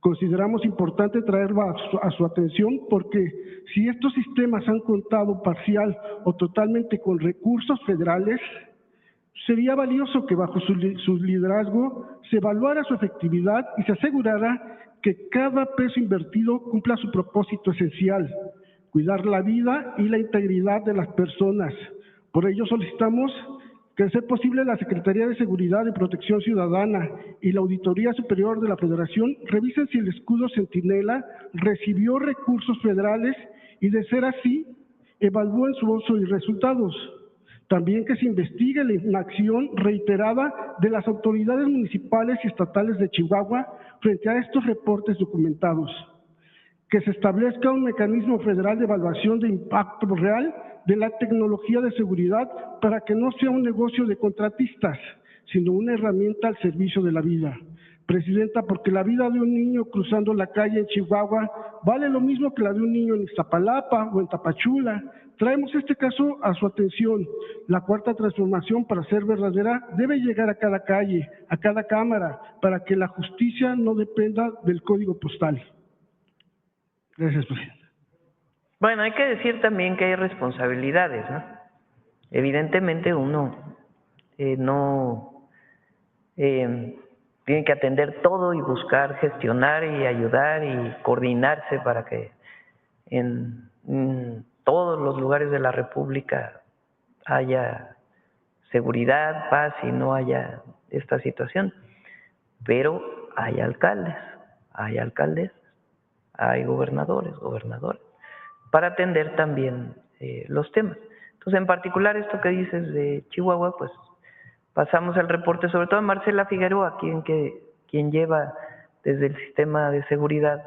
Consideramos importante traerlo a su atención porque si estos sistemas han contado parcial o totalmente con recursos federales, sería valioso que bajo su liderazgo se evaluara su efectividad y se asegurara que cada peso invertido cumpla su propósito esencial, cuidar la vida y la integridad de las personas. Por ello solicitamos que, de ser posible, la Secretaría de Seguridad y Protección Ciudadana y la Auditoría Superior de la Federación revisen si el escudo Centinela recibió recursos federales y, de ser así, evalúen su uso y resultados. También que se investigue la inacción reiterada de las autoridades municipales y estatales de Chihuahua frente a estos reportes documentados. Que se establezca un mecanismo federal de evaluación de impacto real de la tecnología de seguridad para que no sea un negocio de contratistas, sino una herramienta al servicio de la vida. Presidenta, porque la vida de un niño cruzando la calle en Chihuahua vale lo mismo que la de un niño en Iztapalapa o en Tapachula. Traemos este caso a su atención. La cuarta transformación, para ser verdadera, debe llegar a cada calle, a cada cámara, para que la justicia no dependa del código postal. Gracias, presidenta. Bueno, hay que decir también que hay responsabilidades, ¿no? Evidentemente uno tiene que atender todo y buscar gestionar y ayudar y coordinarse para que en todos los lugares de la República haya seguridad, paz y no haya esta situación. Pero hay alcaldes, hay gobernadoras, para atender también los temas. Entonces, en particular, esto que dices de Chihuahua, pues pasamos el reporte, sobre todo a Marcela Figueroa, quien lleva desde el sistema de seguridad.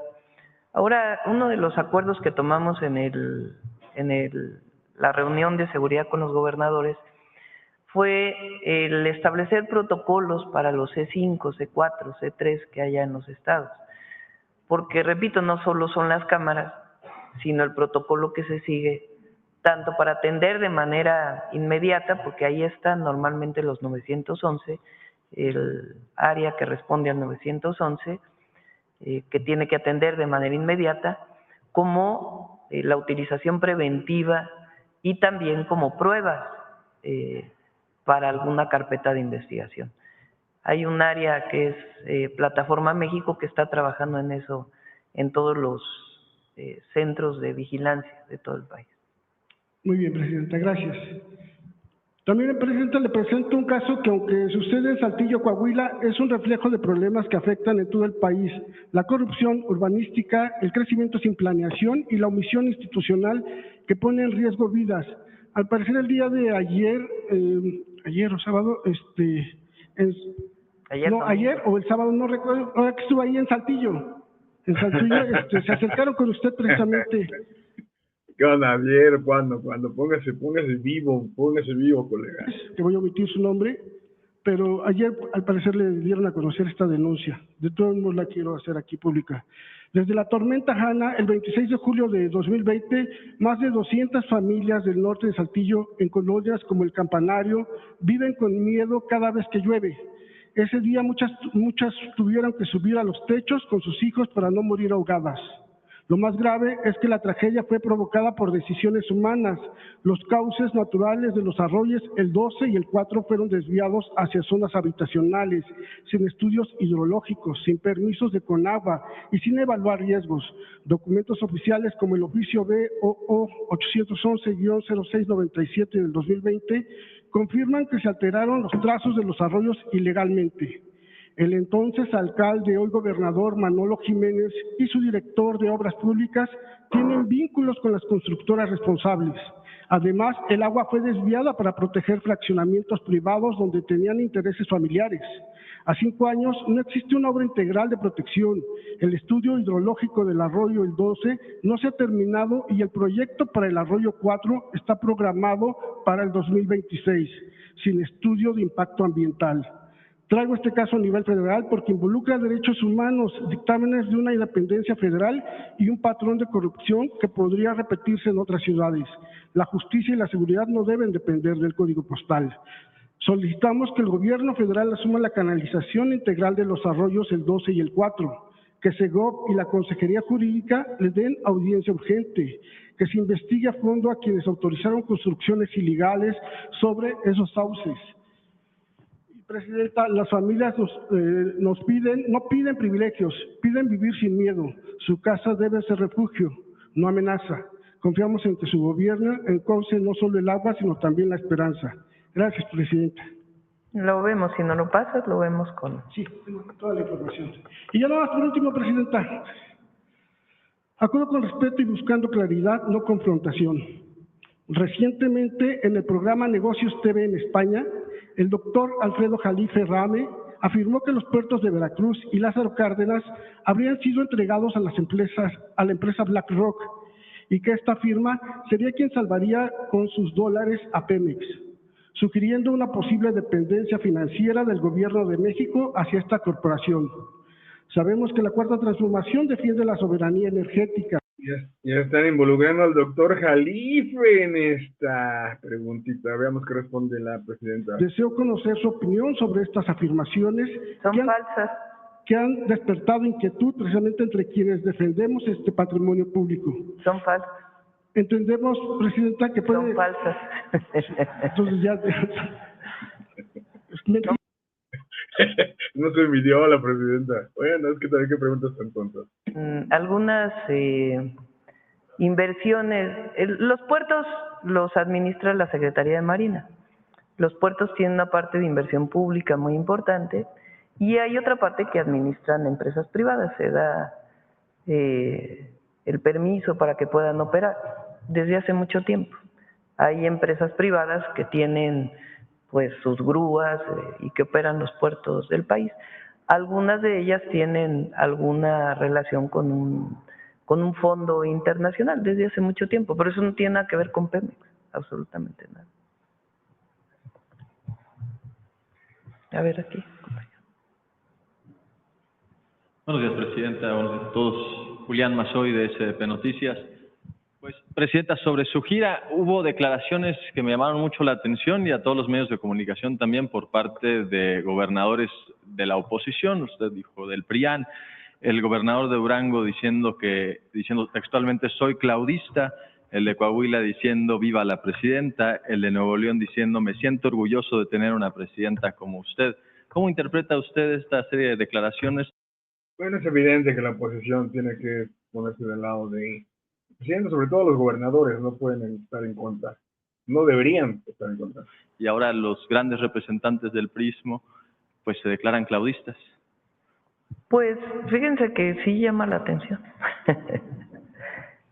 Ahora, uno de los acuerdos que tomamos en la reunión de seguridad con los gobernadores fue el establecer protocolos para los C5, C4, C3 que haya en los estados. Porque, repito, no solo son las cámaras, sino el protocolo que se sigue, tanto para atender de manera inmediata, porque ahí están normalmente los 911, el área que responde al 911, que tiene que atender de manera inmediata, como la utilización preventiva y también como pruebas para alguna carpeta de investigación. Hay un área que es Plataforma México que está trabajando en eso en todos los centros de vigilancia de todo el país. Muy bien, presidenta, gracias. También, presidenta, le presento un caso que, aunque sucede en Saltillo, Coahuila, es un reflejo de problemas que afectan en todo el país: la corrupción urbanística, el crecimiento sin planeación y la omisión institucional que pone en riesgo vidas. al parecer el día de ayer, ayer o sábado, ayer o el sábado, no recuerdo, ahora que estuve ahí en Saltillo, se acercaron con usted precisamente. ¿Qué onda, Javier? Cuando póngase vivo, colega. Que voy a omitir su nombre, pero ayer al parecer le dieron a conocer esta denuncia. De todos modos la quiero hacer aquí pública. Desde la tormenta Hanna, el 26 de julio de 2020, más de 200 familias del norte de Saltillo, en colonias como El Campanario, viven con miedo cada vez que llueve. Ese día muchas tuvieron que subir a los techos con sus hijos para no morir ahogadas. Lo más grave es que la tragedia fue provocada por decisiones humanas. Los cauces naturales de los arroyos, el 12 y el 4, fueron desviados hacia zonas habitacionales, sin estudios hidrológicos, sin permisos de Conagua y sin evaluar riesgos. Documentos oficiales como el oficio BOO 811-0697 del 2020 confirman que se alteraron los trazos de los arroyos ilegalmente. El entonces alcalde, hoy gobernador Manolo Jiménez, y su director de Obras Públicas tienen vínculos con las constructoras responsables. Además, el agua fue desviada para proteger fraccionamientos privados donde tenían intereses familiares. A 5 años no existe una obra integral de protección. El estudio hidrológico del arroyo el 12 no se ha terminado y el proyecto para el arroyo 4 está programado para el 2026, sin estudio de impacto ambiental. Traigo este caso a nivel federal porque involucra derechos humanos, dictámenes de una independencia federal y un patrón de corrupción que podría repetirse en otras ciudades. La justicia y la seguridad no deben depender del código postal. Solicitamos que el gobierno federal asuma la canalización integral de los arroyos el 12 y el 4, que SEGOP y la Consejería Jurídica le den audiencia urgente, que se investigue a fondo a quienes autorizaron construcciones ilegales sobre esos sauces. Presidenta, las familias no piden privilegios, piden vivir sin miedo. Su casa debe ser refugio, no amenaza. Confiamos en que su gobierno encauce no solo el agua, sino también la esperanza. Gracias, Presidenta. Lo vemos, si no lo pasas, lo vemos con... Sí, tengo toda la información. Y ya nada más por último, Presidenta. Acuerdo con respeto y buscando claridad, no confrontación. Recientemente, en el programa Negocios TV en España, el doctor Alfredo Jalife Rame afirmó que los puertos de Veracruz y Lázaro Cárdenas habrían sido entregados a la empresa BlackRock y que esta firma sería quien salvaría con sus dólares a Pemex, sugiriendo una posible dependencia financiera del gobierno de México hacia esta corporación. Sabemos que la Cuarta Transformación defiende la soberanía energética. Ya están involucrando al doctor Jalife en esta preguntita. Veamos qué responde la presidenta. Deseo conocer su opinión sobre estas afirmaciones. Son falsas. Que han despertado inquietud precisamente entre quienes defendemos este patrimonio público. Son falsas. Entendemos, Presidenta, que puede... Son falsas. Entonces ya... No se midió la presidenta. Bueno, es que también qué preguntas tan tontas. Algunas inversiones, los puertos los administra la Secretaría de Marina. Los puertos tienen una parte de inversión pública muy importante y hay otra parte que administran empresas privadas. Se da el permiso para que puedan operar desde hace mucho tiempo. Hay empresas privadas que tienen pues sus grúas y que operan los puertos del país. Algunas de ellas tienen alguna relación con un fondo internacional desde hace mucho tiempo, pero eso no tiene nada que ver con Pemex, absolutamente nada. A ver aquí. Buenos días, Presidenta. Buenos días a todos. Julián Mazoy de SDP Noticias. Pues, Presidenta, sobre su gira hubo declaraciones que me llamaron mucho la atención y a todos los medios de comunicación también por parte de gobernadores de la oposición. Usted dijo del PRIAN, el gobernador de Durango diciendo textualmente soy claudista, el de Coahuila diciendo viva la presidenta, el de Nuevo León diciendo me siento orgulloso de tener una presidenta como usted. ¿Cómo interpreta usted esta serie de declaraciones? Bueno, es evidente que la oposición tiene que ponerse del lado de presidente, sobre todo los gobernadores, no pueden estar en contra. No deberían estar en contra. Y ahora los grandes representantes del PRIismo pues se declaran claudistas. Pues fíjense que sí llama la atención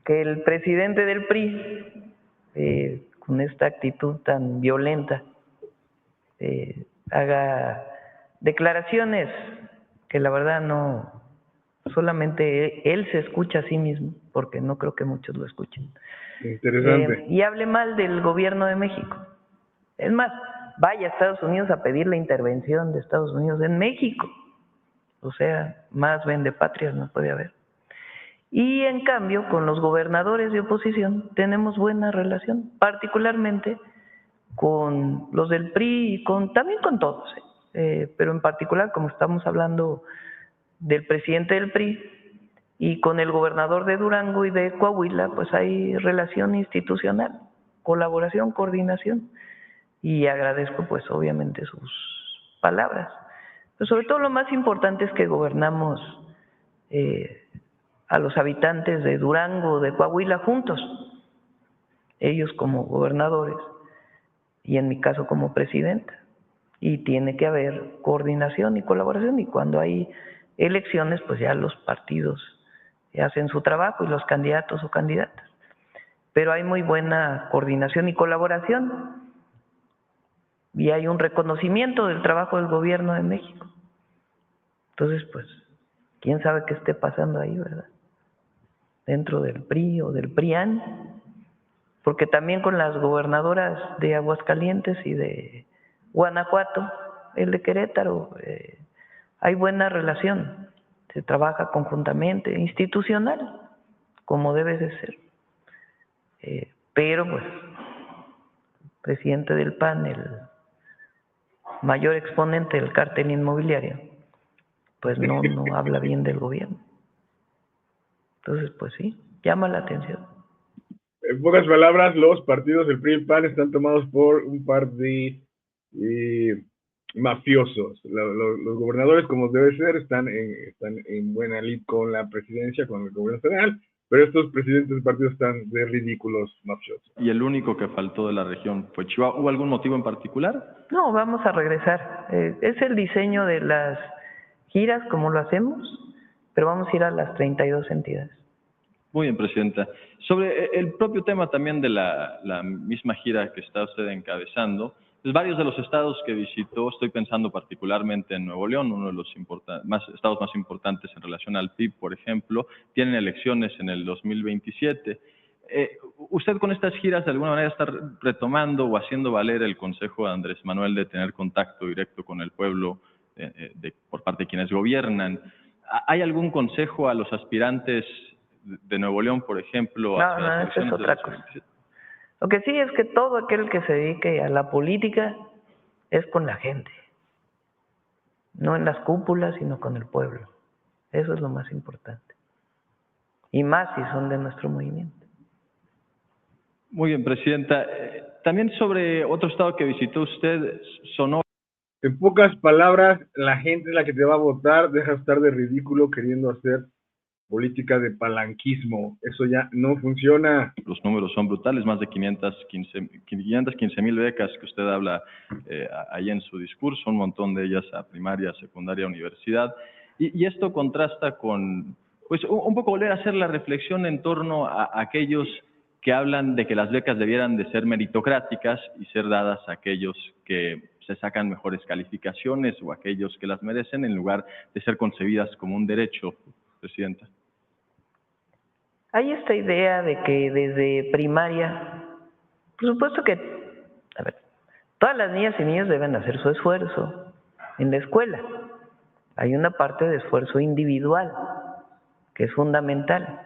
que el presidente del PRI, con esta actitud tan violenta, haga declaraciones que la verdad no, solamente él se escucha a sí mismo, porque no creo que muchos lo escuchen. Interesante. Y hable mal del gobierno de México. Es más, vaya a Estados Unidos a pedir la intervención de Estados Unidos en México. O sea, más vendepatrias no puede haber. Y en cambio, con los gobernadores de oposición tenemos buena relación, particularmente con los del PRI y también con todos, pero en particular, como estamos hablando del presidente del PRI y con el gobernador de Durango y de Coahuila, pues hay relación institucional, colaboración, coordinación, y agradezco pues obviamente sus palabras. Pero sobre todo lo más importante es que gobernamos a los habitantes de Durango, de Coahuila juntos, ellos como gobernadores y en mi caso como presidenta. Y tiene que haber coordinación y colaboración, y cuando hay elecciones pues ya los partidos hacen su trabajo y los candidatos o candidatas. Pero hay muy buena coordinación y colaboración y hay un reconocimiento del trabajo del gobierno de México. Entonces pues quién sabe qué esté pasando ahí, ¿verdad? Dentro del PRI o del PRIAN, porque también con las gobernadoras de Aguascalientes y de Guanajuato, el de Querétaro, hay buena relación, se trabaja conjuntamente, institucional, como debe de ser. Pero pues, presidente del PAN, el mayor exponente del cártel inmobiliario, pues no habla bien del gobierno. Entonces, pues sí, llama la atención. En pocas palabras, los partidos del PRI y el PAN están tomados por un par de mafiosos. Los gobernadores, como debe ser, están en buena lid con la presidencia, con el gobierno federal, pero estos presidentes de partidos están de ridículos mafiosos. ¿Y el único que faltó de la región fue Chihuahua? ¿Hubo algún motivo en particular? No, vamos a regresar. Es el diseño de las giras, como lo hacemos, pero vamos a ir a las 32 entidades. Muy bien, Presidenta. Sobre el propio tema también de la misma gira que está usted encabezando, pues varios de los estados que visitó, estoy pensando particularmente en Nuevo León, uno de los estados más importantes en relación al PIB, por ejemplo, tienen elecciones en el 2027. ¿Usted con estas giras de alguna manera está retomando o haciendo valer el consejo de Andrés Manuel de tener contacto directo con el pueblo por parte de quienes gobiernan? ¿Hay algún consejo a los aspirantes de Nuevo León, por ejemplo? No, eso es otra cosa. Lo que sí es que todo aquel que se dedique a la política es con la gente, no en las cúpulas, sino con el pueblo. Eso es lo más importante. Y más si son de nuestro movimiento. Muy bien, Presidenta. También sobre otro estado que visitó usted, Sonora. En pocas palabras, la gente es la que te va a votar, deja de estar de ridículo queriendo hacer política de palanquismo. Eso ya no funciona. Los números son brutales, más de 515,000 becas que usted habla ahí en su discurso, un montón de ellas a primaria, secundaria, universidad. Y esto contrasta con, pues, un poco volver a hacer la reflexión en torno a aquellos que hablan de que las becas debieran de ser meritocráticas y ser dadas a aquellos que se sacan mejores calificaciones o aquellos que las merecen, en lugar de ser concebidas como un derecho, Presidenta. Hay esta idea de que desde primaria, por supuesto que, a ver, todas las niñas y niños deben hacer su esfuerzo en la escuela. Hay una parte de esfuerzo individual que es fundamental.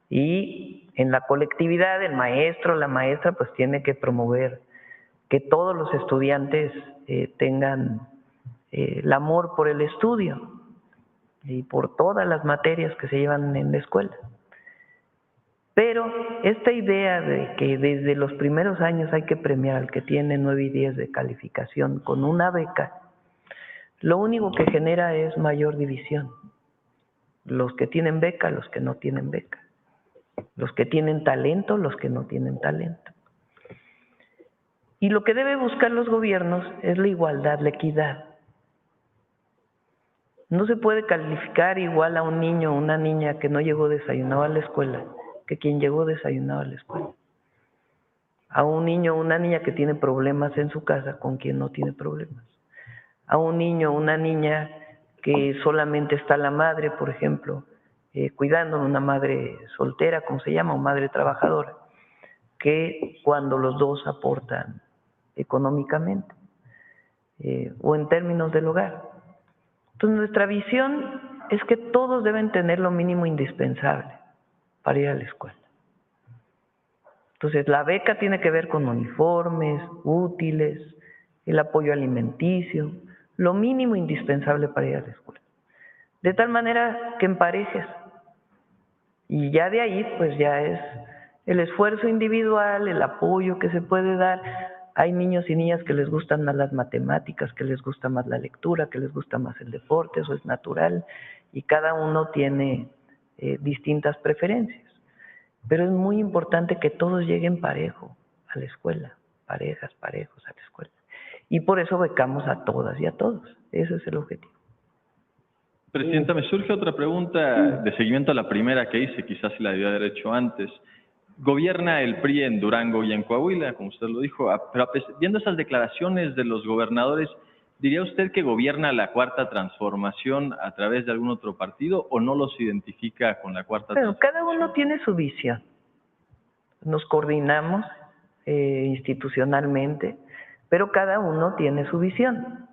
Y en la colectividad, el maestro, la maestra, pues tiene que promover que todos los estudiantes tengan el amor por el estudio y por todas las materias que se llevan en la escuela. Pero esta idea de que desde los primeros años hay que premiar al que tiene 9 y 10 de calificación con una beca, lo único que genera es mayor división. Los que tienen beca, los que no tienen beca. Los que tienen talento, los que no tienen talento. Y lo que deben buscar los gobiernos es la igualdad, la equidad. No se puede calificar igual a un niño o una niña que no llegó desayunado a la escuela que quien llegó desayunado a la escuela. a un niño o una niña que tiene problemas en su casa con quien no tiene problemas, a un niño o una niña que solamente está la madre, por ejemplo, cuidando, una madre soltera, como se llama, o madre trabajadora, que cuando los dos aportan económicamente o en términos del hogar. Entonces, nuestra visión es que todos deben tener lo mínimo indispensable para ir a la escuela. Entonces, la beca tiene que ver con uniformes, útiles, el apoyo alimenticio, lo mínimo indispensable para ir a la escuela. De tal manera que emparejes. Y ya de ahí, pues ya es el esfuerzo individual, el apoyo que se puede dar. Hay niños y niñas que les gustan más las matemáticas, que les gusta más la lectura, que les gusta más el deporte, eso es natural. Y cada uno tiene distintas preferencias. Pero es muy importante que todos lleguen parejo a la escuela, parejos a la escuela. Y por eso becamos a todas y a todos. Ese es el objetivo. Presidenta, me surge otra pregunta de seguimiento a la primera que hice, quizás si la debía haber hecho antes. Gobierna el PRI en Durango y en Coahuila, como usted lo dijo, pero viendo esas declaraciones de los gobernadores, ¿diría usted que gobierna la Cuarta Transformación a través de algún otro partido o no los identifica con la Cuarta Transformación? Cada uno tiene su visión. Nos coordinamos institucionalmente, pero cada uno tiene su visión.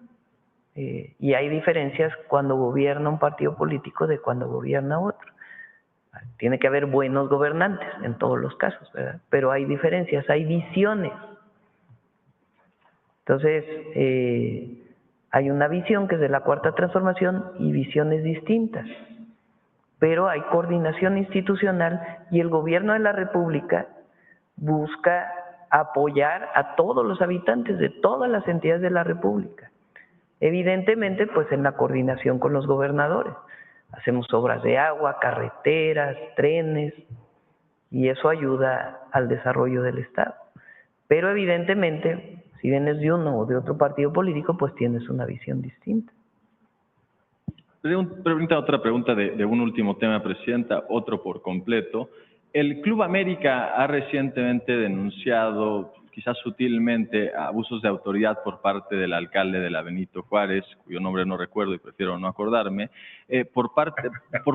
Y hay diferencias cuando gobierna un partido político de cuando gobierna otro. Tiene que haber buenos gobernantes en todos los casos, ¿verdad? Pero hay diferencias, hay visiones. Entonces, hay una visión que es de la Cuarta Transformación y visiones distintas. Pero hay coordinación institucional y el gobierno de la República busca apoyar a todos los habitantes de todas las entidades de la República. Evidentemente, pues en la coordinación con los gobernadores. Hacemos obras de agua, carreteras, trenes, y eso ayuda al desarrollo del Estado. Pero evidentemente, si vienes de uno o de otro partido político, pues tienes una visión distinta. Otra pregunta de un último tema, Presidenta, otro por completo. El Club América ha recientemente denunciado, quizás sutilmente, abusos de autoridad por parte del alcalde de la Benito Juárez, cuyo nombre no recuerdo y prefiero no acordarme, por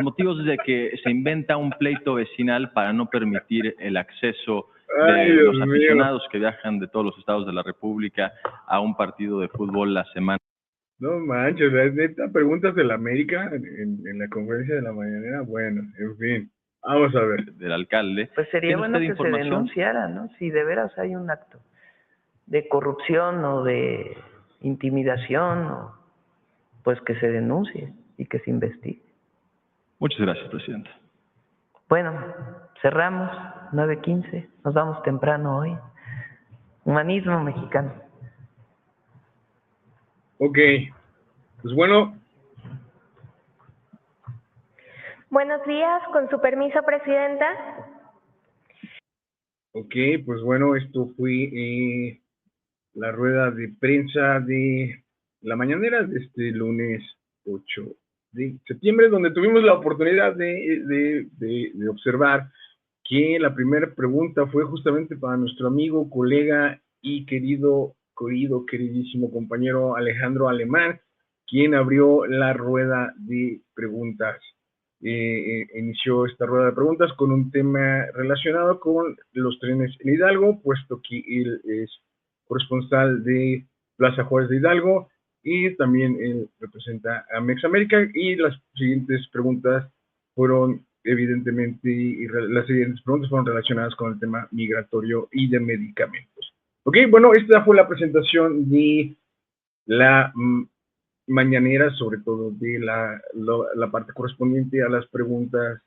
motivos de que se inventa un pleito vecinal para no permitir el acceso de los aficionados que viajan de todos los estados de la República a un partido de fútbol la semana. No manches, neta, preguntas del América en la conferencia de la mañanera. Bueno, en fin, vamos a ver. Del alcalde. Pues sería bueno que se denunciara, ¿no? Si de veras hay un acto de corrupción o de intimidación, pues que se denuncie y que se investigue. Muchas gracias, Presidenta. Bueno, cerramos, 9:15, nos vamos temprano hoy. Humanismo mexicano. Ok, pues bueno. Buenos días, con su permiso, Presidenta. Ok, pues bueno, esto fue la rueda de prensa de la mañanera de este lunes 8 de septiembre, donde tuvimos la oportunidad de observar que la primera pregunta fue justamente para nuestro amigo, colega y queridísimo compañero Alejandro Alemán, quien abrió la rueda de preguntas. Inició esta rueda de preguntas con un tema relacionado con los trenes en Hidalgo, puesto que él es corresponsal de Plaza Juárez de Hidalgo y también él representa a Mexamérica, y las siguientes preguntas fueron relacionadas con el tema migratorio y de medicamentos. Ok, bueno, esta fue la presentación de la mañanera, sobre todo de la parte correspondiente a las preguntas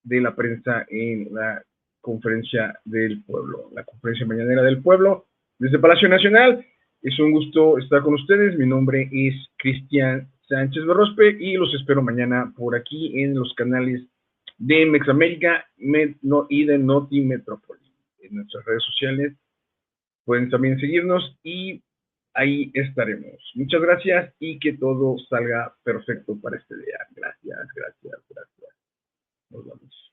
de la prensa en la conferencia del pueblo, la conferencia mañanera del pueblo desde Palacio Nacional. Es un gusto estar con ustedes. Mi nombre es Cristian Sánchez Berrospe y los espero mañana por aquí en los canales de Mexamérica y de Noti Metrópoli. En nuestras redes sociales pueden también seguirnos y ahí estaremos. Muchas gracias y que todo salga perfecto para este día. Gracias. Nos vemos.